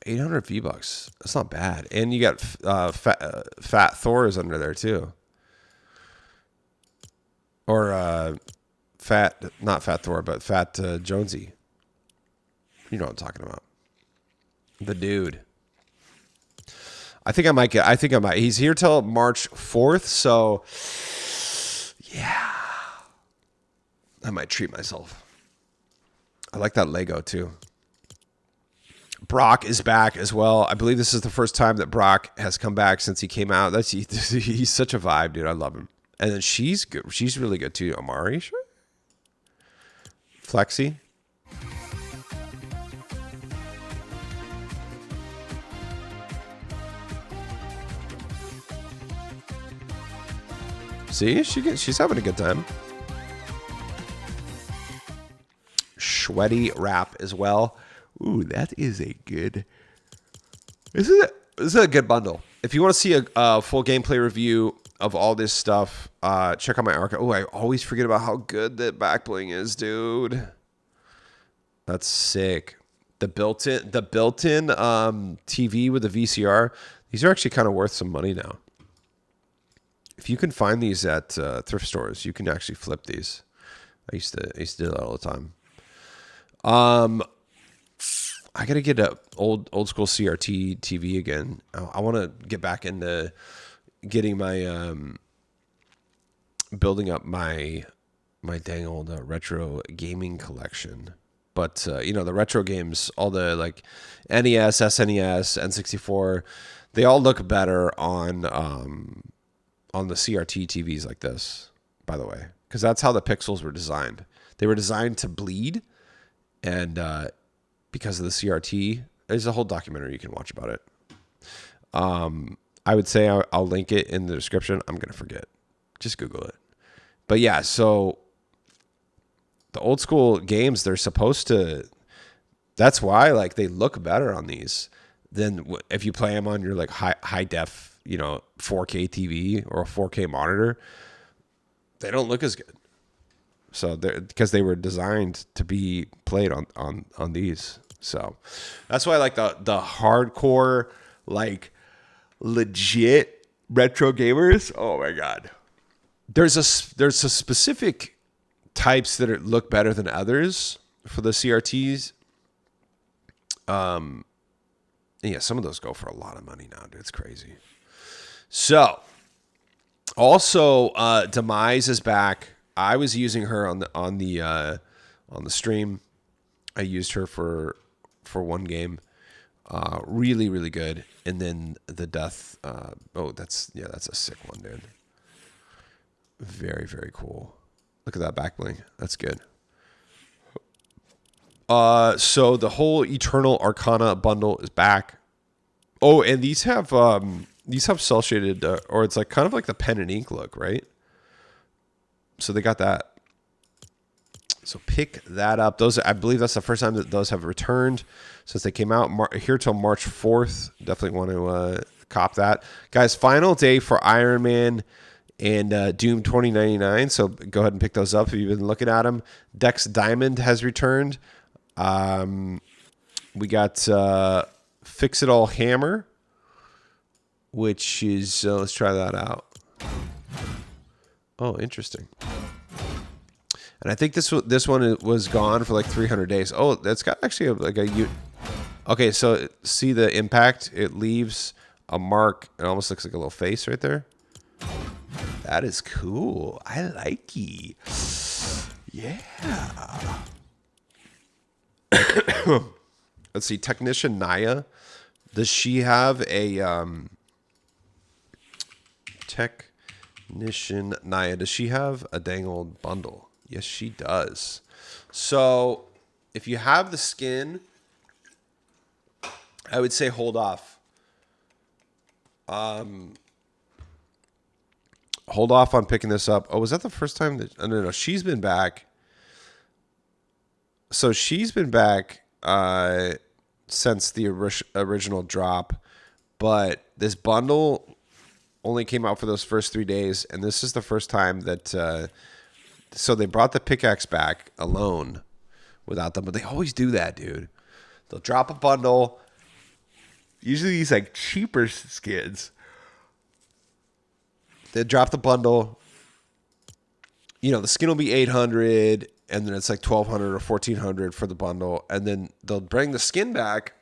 800 V-Bucks. That's not bad. And you got Fat Thor is under there too. Or not Fat Thor, but Fat Jonesy. You know what I'm talking about. The dude. I think I might. He's here till March 4th, so yeah. I might treat myself. I like that Lego too. Brock is back as well. I believe this is the first time that Brock has come back since he came out. He's such a vibe, dude. I love him. And then she's good. She's really good too. Amari, sure. Flexi. See, she's having a good time. Sweaty wrap as well. Ooh, that is a good. This is a good bundle. If you want to see a full gameplay review of all this stuff, check out my archive. Oh, I always forget about how good that back bling is, dude. That's sick. The built-in TV with the VCR. These are actually kind of worth some money now. If you can find these at thrift stores, you can actually flip these. I used to do that all the time. I gotta get a old school CRT TV again. I want to get back into getting my building up my dang old retro gaming collection. But you know, the retro games, all the like NES, SNES, N64, they all look better on the CRT TVs like this. By the way, because that's how the pixels were designed. They were designed to bleed, and because of the CRT, there's a whole documentary you can watch about it. I would say I'll link it in the description. I'm going to forget. Just Google it. But yeah, so the old school games, they're supposed to, that's why like they look better on these than if you play them on your like high def, 4K TV or a 4K monitor. They don't look as good. So because they were designed to be played on these. So that's why I like the hardcore, like legit retro gamers. Oh my God. There's a specific types that look better than others for the CRTs. Yeah, some of those go for a lot of money now, dude. It's crazy. So also Demise is back. I was using her on the stream. I used her for one game. Really, really good. And then the death. That's a sick one, dude. Very, very cool. Look at that back bling. That's good. So the whole Eternal Arcana bundle is back. Oh, and these have cel shaded, or it's like kind of like the pen and ink look, right? So they got that. So pick that up. Those, I believe that's the first time that those have returned since they came out here till March 4th. Definitely want to cop that. Guys, final day for Iron Man and Doom 2099. So go ahead and pick those up if you've been looking at them. Dex Diamond has returned. We got Fix It All Hammer, which is, let's try that out. Oh, interesting. And I think this one was gone for like 300 days. Oh, that's got actually okay, so see the impact? It leaves a mark. It almost looks like a little face right there. That is cool. I like it. Yeah. Let's see. Technician Naya. Does she have a Technician Naya? Does she have a dang old bundle? Yes, she does. So if you have the skin, I would say hold off. hold off on picking this up. Oh, was that the first time that? No. She's been back. So she's been back since the original drop, but this bundle only came out for those first 3 days, and this is the first time that. So they brought the pickaxe back alone, without them, but they always do that, dude. They'll drop a bundle. Usually these like cheaper skins. They drop the bundle. You know, the skin will be 800, and then it's like 1,200 or 1,400 for the bundle, and then they'll bring the skin back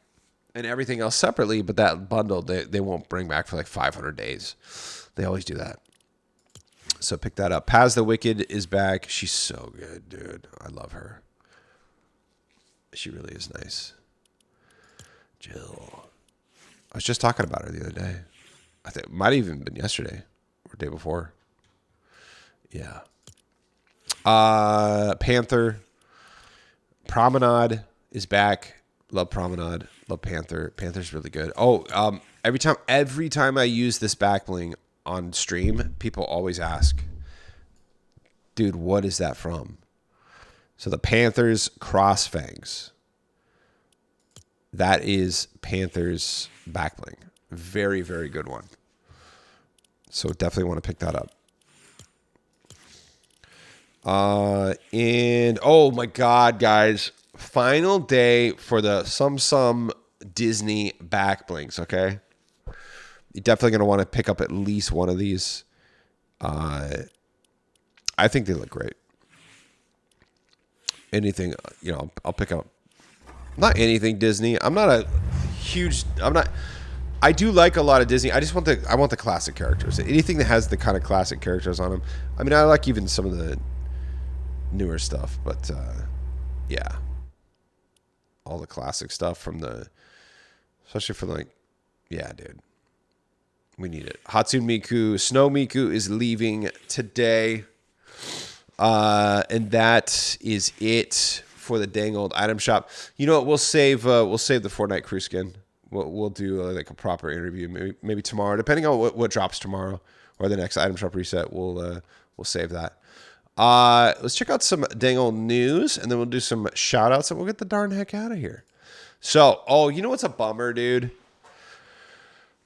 and everything else separately, but that bundle they won't bring back for like 500 days. They always do that. So pick that up. Paz the Wicked is back. She's so good, dude. I love her. She really is nice. Jill. I was just talking about her the other day. I think it might have even been yesterday or day before. Yeah. Panther. Promenade is back. Love Promenade. Love Panther. Panther's really good. Oh, every time I use this back bling on stream, people always ask, dude, what is that from? So the Panther's cross fangs. That is Panther's back bling. Very, very good one. So definitely want to pick that up. And oh my God, guys, final day for the some Disney back blings. Okay. You're definitely going to want to pick up at least one of these. I think they look great. Anything, you know, I'll pick up. Not anything Disney. I do like a lot of Disney. I want the classic characters. Anything that has the kind of classic characters on them. I mean, I like even some of the newer stuff, but yeah. All the classic stuff especially for like, yeah, dude. We need it. Hatsune Miku, Snow Miku is leaving today. And that is it for the dang old item shop. You know what? We'll save the Fortnite crew skin. We'll do like a proper interview maybe tomorrow, depending on what drops tomorrow or the next item shop reset. We'll save that. Let's check out some dang old news, and then we'll do some shout outs, and we'll get the darn heck out of here. So, you know what's a bummer, dude?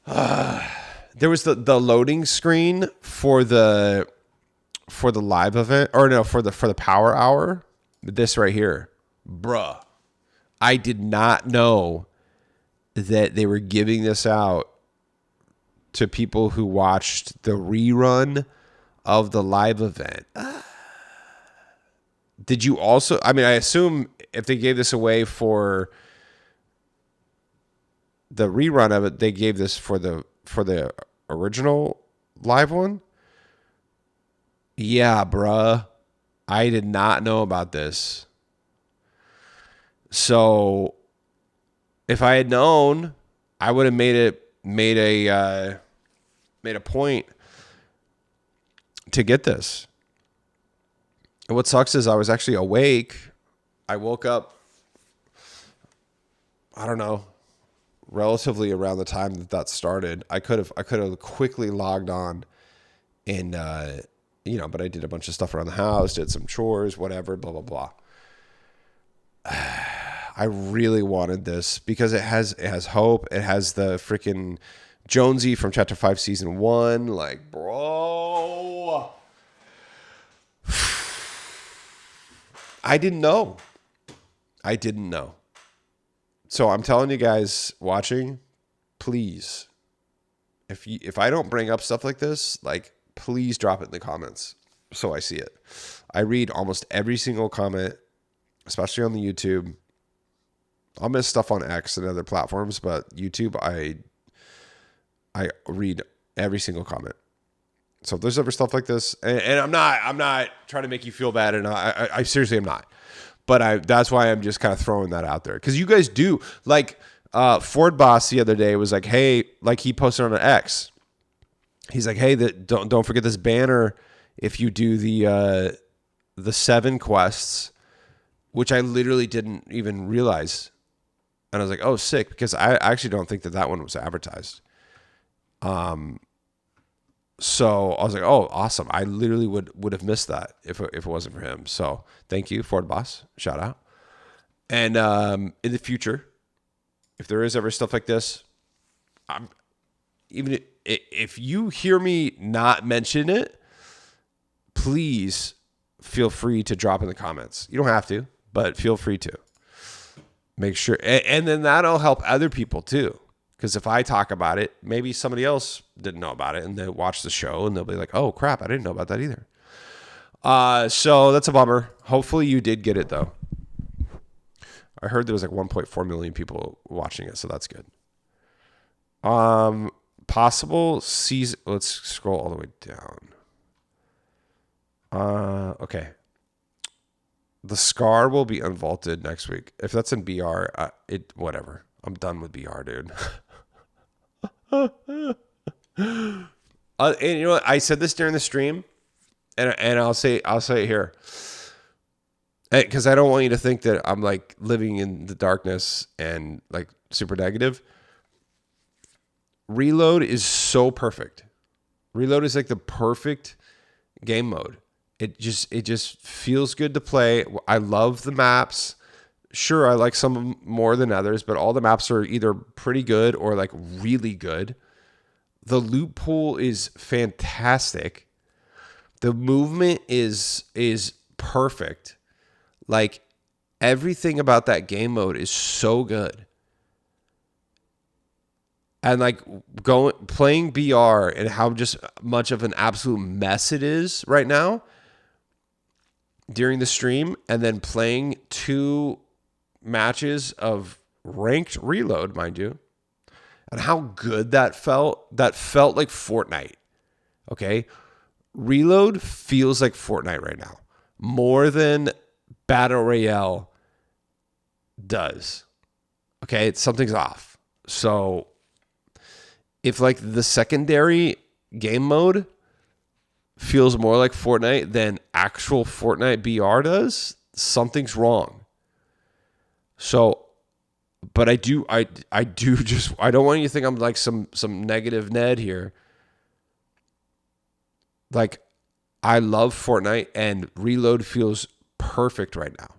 There was the loading screen for the live event, or no, for the power hour. This right here, bruh. I did not know that they were giving this out to people who watched the rerun of the live event. Did you also? I mean, I assume if they gave this away for the rerun of it, they gave this for the original live one. Yeah, bruh. I did not know about this. So if I had known, I would have made a point to get this. And what sucks is I was actually awake. I woke up, I don't know, relatively around the time that started. I could have quickly logged on and but I did a bunch of stuff around the house, did some chores, whatever, blah blah blah. I really wanted this because it has hope. It has the freaking Jonesy from Chapter 5 Season 1. Like, bro. I didn't know. So I'm telling you guys watching, please, if I don't bring up stuff like this, like, please drop it in the comments so I see it. I read almost every single comment, especially on the YouTube. I'll miss stuff on X and other platforms, but YouTube, I read every single comment. So if there's ever stuff like this, and I'm not trying to make you feel bad, and I seriously am not. But that's why I'm just kind of throwing that out there, because you guys do. Like Ford Boss the other day was like, hey, like he posted on an X. He's like, hey, don't forget this banner if you do the 7 quests, which I literally didn't even realize. And I was like, oh, sick, because I actually don't think that one was advertised. So I was like, oh, awesome. I literally would have missed that if it wasn't for him. So thank you, Ford Boss. Shout out. And in the future, if there is ever stuff like this, even if you hear me not mention it, please feel free to drop in the comments. You don't have to, but feel free to. Make sure, and then that'll help other people too. Because if I talk about it, maybe somebody else didn't know about it and they watch the show and they'll be like, oh crap, I didn't know about that either. So that's a bummer. Hopefully you did get it though. I heard there was like 1.4 million people watching it, so that's good. Possible season. Let's scroll all the way down. Okay. The Scar will be unvaulted next week. If that's in BR, whatever. I'm done with BR, dude. And you know what? I said this during the stream, and I'll say it here, because I don't want you to think that I'm like living in the darkness and like super negative. Reload is so perfect. Reload is like the perfect game mode. It just feels good to play. I love the maps. Sure, I like some more than others, but all the maps are either pretty good or like really good. The loot pool is fantastic. The movement is perfect. Like everything about that game mode is so good. And like playing BR and how just much of an absolute mess it is right now during the stream, and then playing 2 matches of ranked Reload, mind you, and how good that felt. That felt like Fortnite. Okay. Reload feels like Fortnite right now more than Battle Royale does. Okay. Something's off. So if like the secondary game mode feels more like Fortnite than actual Fortnite BR does, something's wrong. So, but I don't want you to think I'm like some negative Ned here. Like, I love Fortnite and Reload feels perfect right now.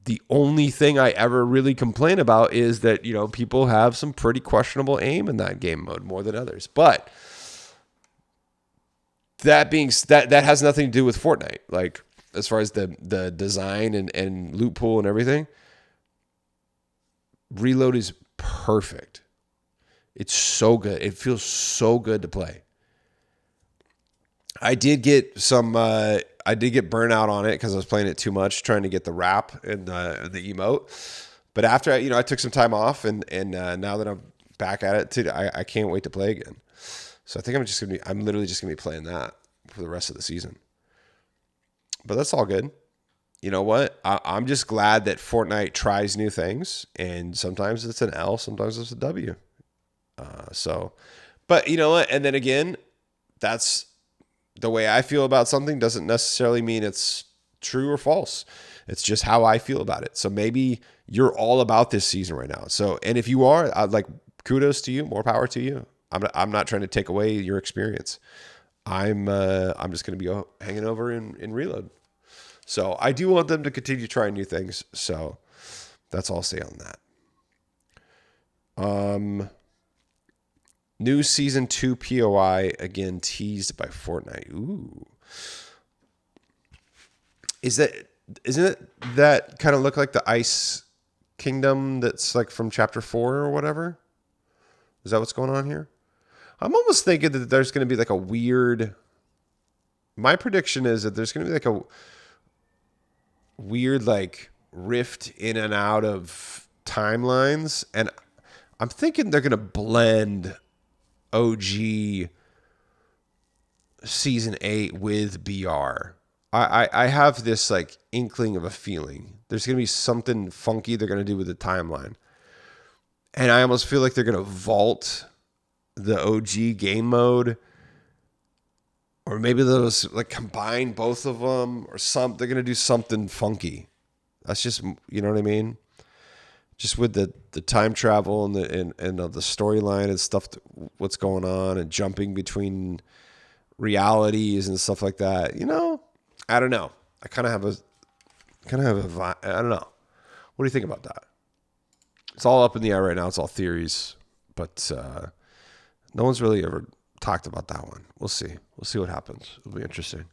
The only thing I ever really complain about is that, you know, people have some pretty questionable aim in that game mode more than others. But that has nothing to do with Fortnite. Like, as far as the design and loot pool and everything, Reload is perfect. It's so good. It feels so good to play. I did get burnout on it because I was playing it too much, trying to get the wrap and the emote. But after I took some time off, and now that I'm back at it too, I can't wait to play again. So I think I'm literally just gonna be playing that for the rest of the season. But that's all good. You know what? I'm just glad that Fortnite tries new things, and sometimes it's an L, sometimes it's a W. But you know what? And then again, that's the way I feel about something doesn't necessarily mean it's true or false. It's just how I feel about it. So maybe you're all about this season right now. So, and if you are, I'd like kudos to you, more power to you. I'm not trying to take away your experience. I'm just going to be hanging over in Reload. So I do want them to continue trying new things. So that's all I'll say on that. New season 2 POI again teased by Fortnite. Ooh. Isn't it that kind of look like the Ice Kingdom that's like from chapter 4 or whatever? Is that what's going on here? I'm almost thinking that there's going to be like a weird... My prediction is that there's going to be like a weird like rift in and out of timelines. And I'm thinking they're going to blend OG season 8 with BR. I have this like inkling of a feeling. There's going to be something funky they're going to do with the timeline. And I almost feel like they're going to vault the OG game mode, or maybe they'll just like combine both of them or something. They're going to do something funky. That's just, you know what I mean? Just with the time travel and the storyline and stuff, what's going on and jumping between realities and stuff like that. You know, I don't know. I kind of have a vibe. I don't know. What do you think about that? It's all up in the air right now. It's all theories, but no one's really ever talked about that one. We'll see. We'll see what happens. It'll be interesting.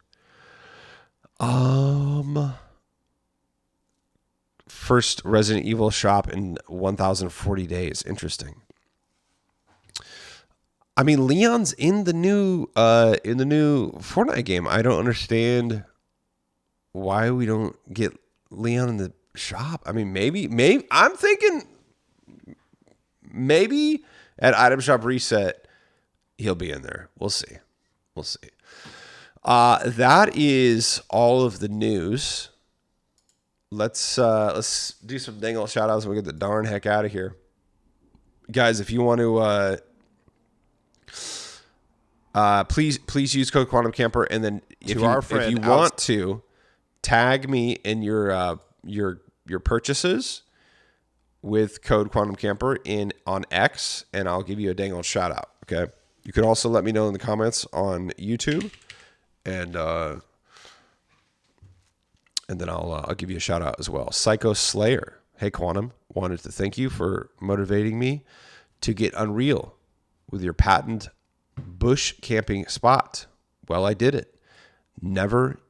First Resident Evil shop in 1,040 days. Interesting. I mean, Leon's in the new Fortnite game. I don't understand why we don't get Leon in the shop. I mean, maybe I'm thinking maybe at Item Shop Reset he'll be in there. We'll see. That is all of the news. Let's do some dingle shout outs and we'll get the darn heck out of here. Guys, if you want to please use code Quantum Camper, and then if you want to tag me in your purchases with code Quantum Camper on X, and I'll give you a dang old shout out. Okay. You can also let me know in the comments on YouTube, and then I'll give you a shout out as well. Psycho Slayer. Hey Quantum, wanted to thank you for motivating me to get unreal with your patent bush camping spot. Well, I did it. Never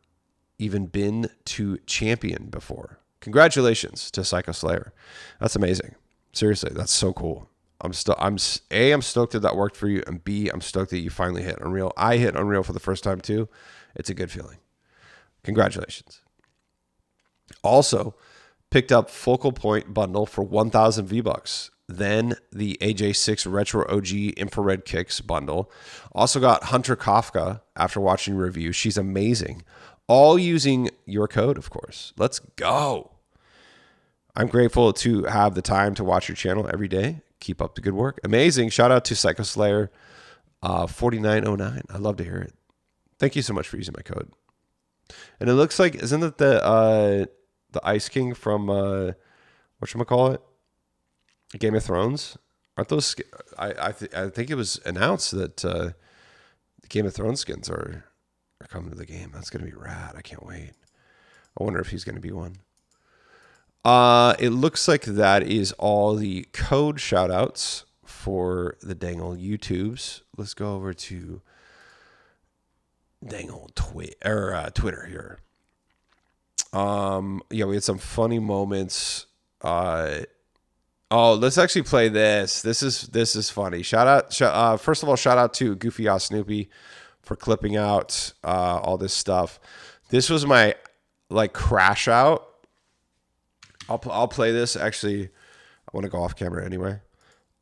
even been to Champion before. Congratulations to Psycho Slayer. That's amazing. Seriously, that's so cool. I'm stoked that worked for you, and B, I'm stoked that you finally hit Unreal. I hit Unreal for the first time too. It's a good feeling. Congratulations. Also, picked up Focal Point bundle for 1,000 V-Bucks. Then the AJ6 Retro OG Infrared Kicks bundle. Also got Hunter Kafka after watching review. She's amazing. All using your code, of course. Let's go. I'm grateful to have the time to watch your channel every day. Keep up the good work. Amazing. Shout out to Psycho Slayer 4909. I love to hear it. Thank you so much for using my code. And it looks like, isn't it the Ice King from whatchamacallit? Game of Thrones? Aren't those? I think it was announced that the Game of Thrones skins are coming to the game. That's gonna be rad. I can't wait. I wonder if he's gonna be one. It looks like that is all the code shout outs for the Dangle YouTubes. Let's go over to Dangle Twitter here. Yeah, we had some funny moments. Let's actually play this. This is funny. First of all, shout out to Goofy Ass Snoopy for clipping out all this stuff. This was my crash out. I'll play this. Actually, I want to go off camera anyway.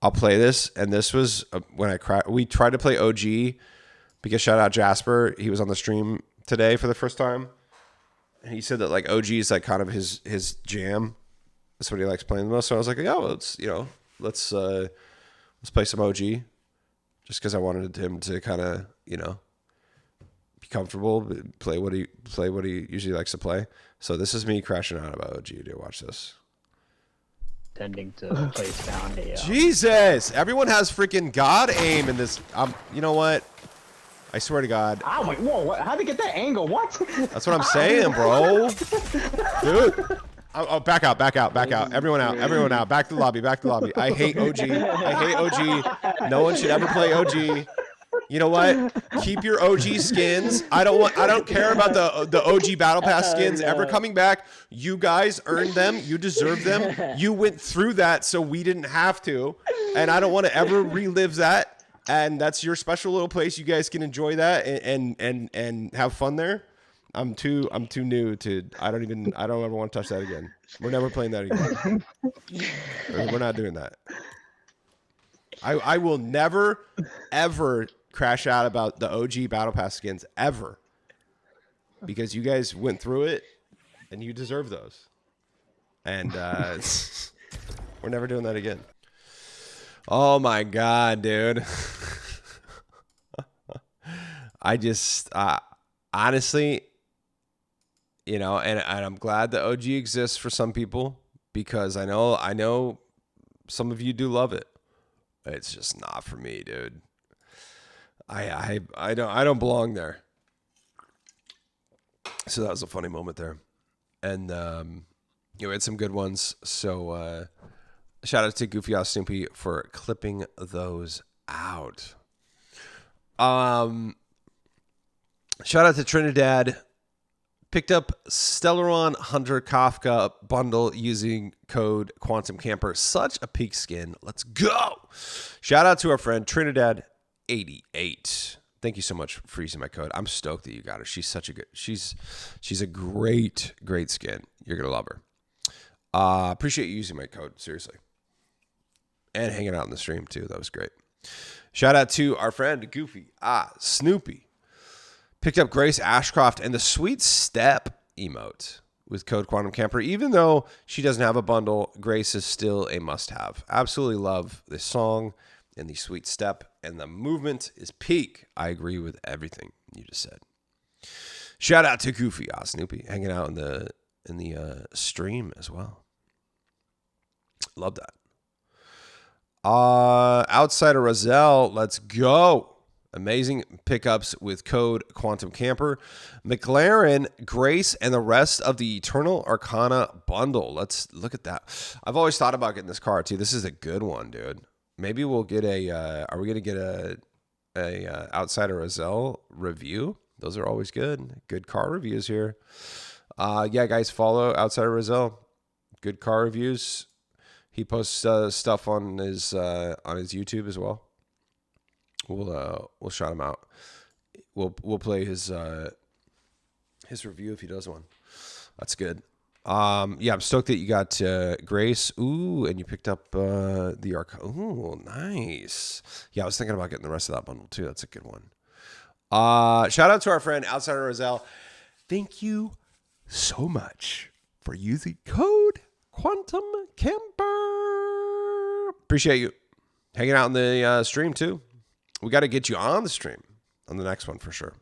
I'll play this, and this was when we tried to play OG because shout out Jasper. He was on the stream today for the first time, and he said that OG is kind of his jam. That's what he likes playing the most. So I was like, yeah, well, let's play some OG, just because I wanted him to kind of be comfortable, play what he usually likes to play. So this is me crashing out about OG. Dude, watch this. Tending to place down a Jesus, everyone has freaking God aim in this. You know what? I swear to God. Oh my! Whoa! What? How'd they get that angle? What? That's what I'm saying, bro. Dude. Oh, back out. Everyone out. Back to the lobby. I hate OG. No one should ever play OG. You know what? Keep your OG skins. I don't care about the OG Battle Pass skins ever coming back. You guys earned them. You deserve them. You went through that so we didn't have to. And I don't want to ever relive that. And that's your special little place. You guys can enjoy that and have fun there. I'm too new to. I don't ever want to touch that again. We're never playing that again. We're not doing that. I will never ever crash out about the OG Battle Pass skins ever, because you guys went through it and you deserve those. And we're never doing that again. Oh my God, dude. I just honestly. And I'm glad that OG exists for some people, because I know some of you do love it. It's just not for me, dude. I don't belong there. So that was a funny moment there. And we had some good ones. So shout out to Goofy Ass Snoopy for clipping those out. Shout out to Trinidad. Picked up Stellaron Hunter Kafka bundle using code Quantum Camper. Such a peak skin. Let's go. Shout out to our friend Trinidad88. Thank you so much for using my code. I'm stoked that you got her. She's such a good. She's a great skin. You're gonna love her. Appreciate you using my code, seriously. And hanging out in the stream too. That was great. Shout out to our friend Goofy Snoopy. Picked up Grace Ashcroft and the Sweet Step emote with code Quantum Camper. Even though she doesn't have a bundle, Grace is still a must-have. Absolutely love this song and the Sweet Step, and the movement is peak. I agree with everything you just said. Shout out to Goofy Snoopy hanging out in the stream as well. Love that. Outside of Roselle, let's go. Amazing pickups with code Quantum Camper. McLaren, Grace, and the rest of the Eternal Arcana bundle. Let's look at that. I've always thought about getting this car too. This is a good one, dude. Maybe we'll get a. Are we gonna get a Outside of Roselle review? Those are always good. Good car reviews here. Yeah, guys, follow Outside of Roselle. Good car reviews. He posts stuff on his YouTube as well. We'll shout him out. We'll play his review if he does one. That's good. Yeah, I'm stoked that you got Grace. Ooh, and you picked up the Arc. Ooh, nice. Yeah, I was thinking about getting the rest of that bundle too. That's a good one. Shout out to our friend Outside of Roselle. Thank you so much for using code Quantum Camper. Appreciate you hanging out in the stream too. We got to get you on the stream on the next one for sure.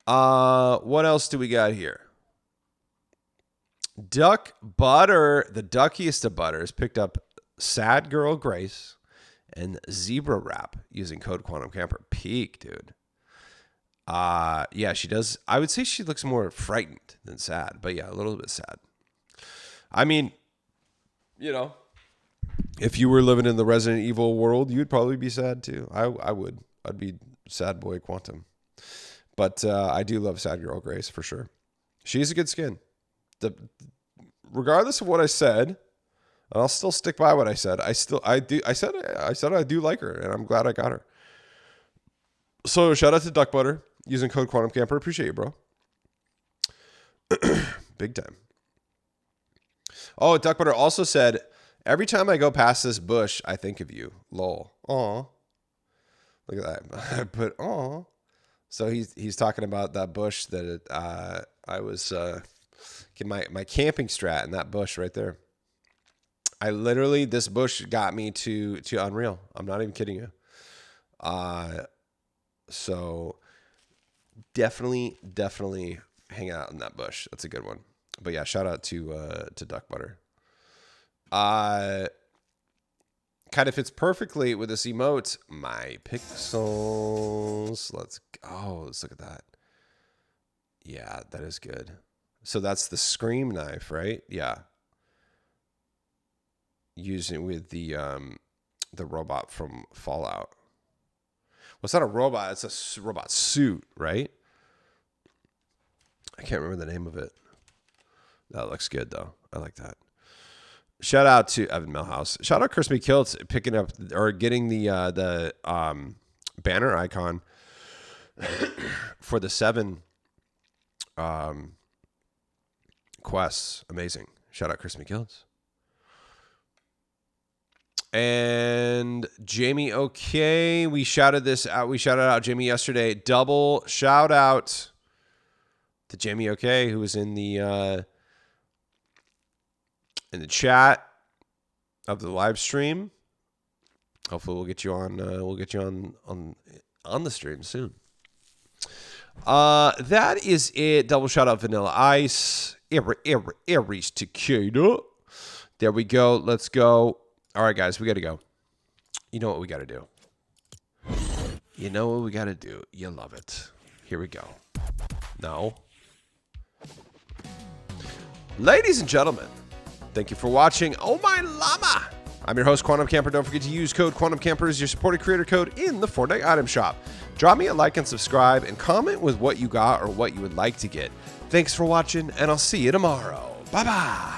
What else do we got here? Duck Butter, the duckiest of butters, picked up Sad Girl Grace and Zebra Wrap using code Quantum Camper. Peak, dude. Yeah, she does. I would say she looks more frightened than sad, but yeah, a little bit sad. I mean, you know, if you were living in the Resident Evil world, you'd probably be sad too. I would. I'd be sad boy Quantum. But I do love Sad Girl Grace for sure. She's a good skin. Regardless of what I said, and I'll still stick by what I said. I said I do like her, and I'm glad I got her. So shout out to Duck Butter using code Quantum Camper. Appreciate you, bro. Big time. Oh, Duck Butter also said, every time I go past this bush, I think of you. Lol. Aw. Look at that. I put aw. So he's talking about that bush that I was my camping strat in that bush right there. This bush got me to Unreal. I'm not even kidding you. So definitely hang out in that bush. That's a good one. But yeah, shout out to Duck Butter. Kind of fits perfectly with this emote. My pixels. Let's look at that. Yeah, that is good. So that's the Scream knife, right? Yeah. Using with the robot from Fallout. Well, it's not a robot. It's a robot suit, right? I can't remember the name of it. That looks good though. I like that. Shout out to Evan Millhouse. Shout out Crispy Kilts picking up or getting the banner icon for the 7 quests. Amazing. Shout out Crispy Kilts. And Jamie, okay. We shouted this out. We shouted out Jamie yesterday. Double shout out to Jamie, okay, who was in the chat of the live stream. Hopefully we'll get you on the stream soon. That is it. Double shout out Vanilla Ice. Aries Tequila. There we go. Let's go. All right, guys, we got to go. You know what we got to do. You know what we got to do. You love it. Here we go. No. Ladies and gentlemen, thank you for watching Oh My Llama. I'm your host, Quantum Camper. Don't forget to use code Quantum Camper as your supported creator code in the Fortnite item shop. Drop me a like and subscribe and comment with what you got or what you would like to get. Thanks for watching, and I'll see you tomorrow. Bye-bye.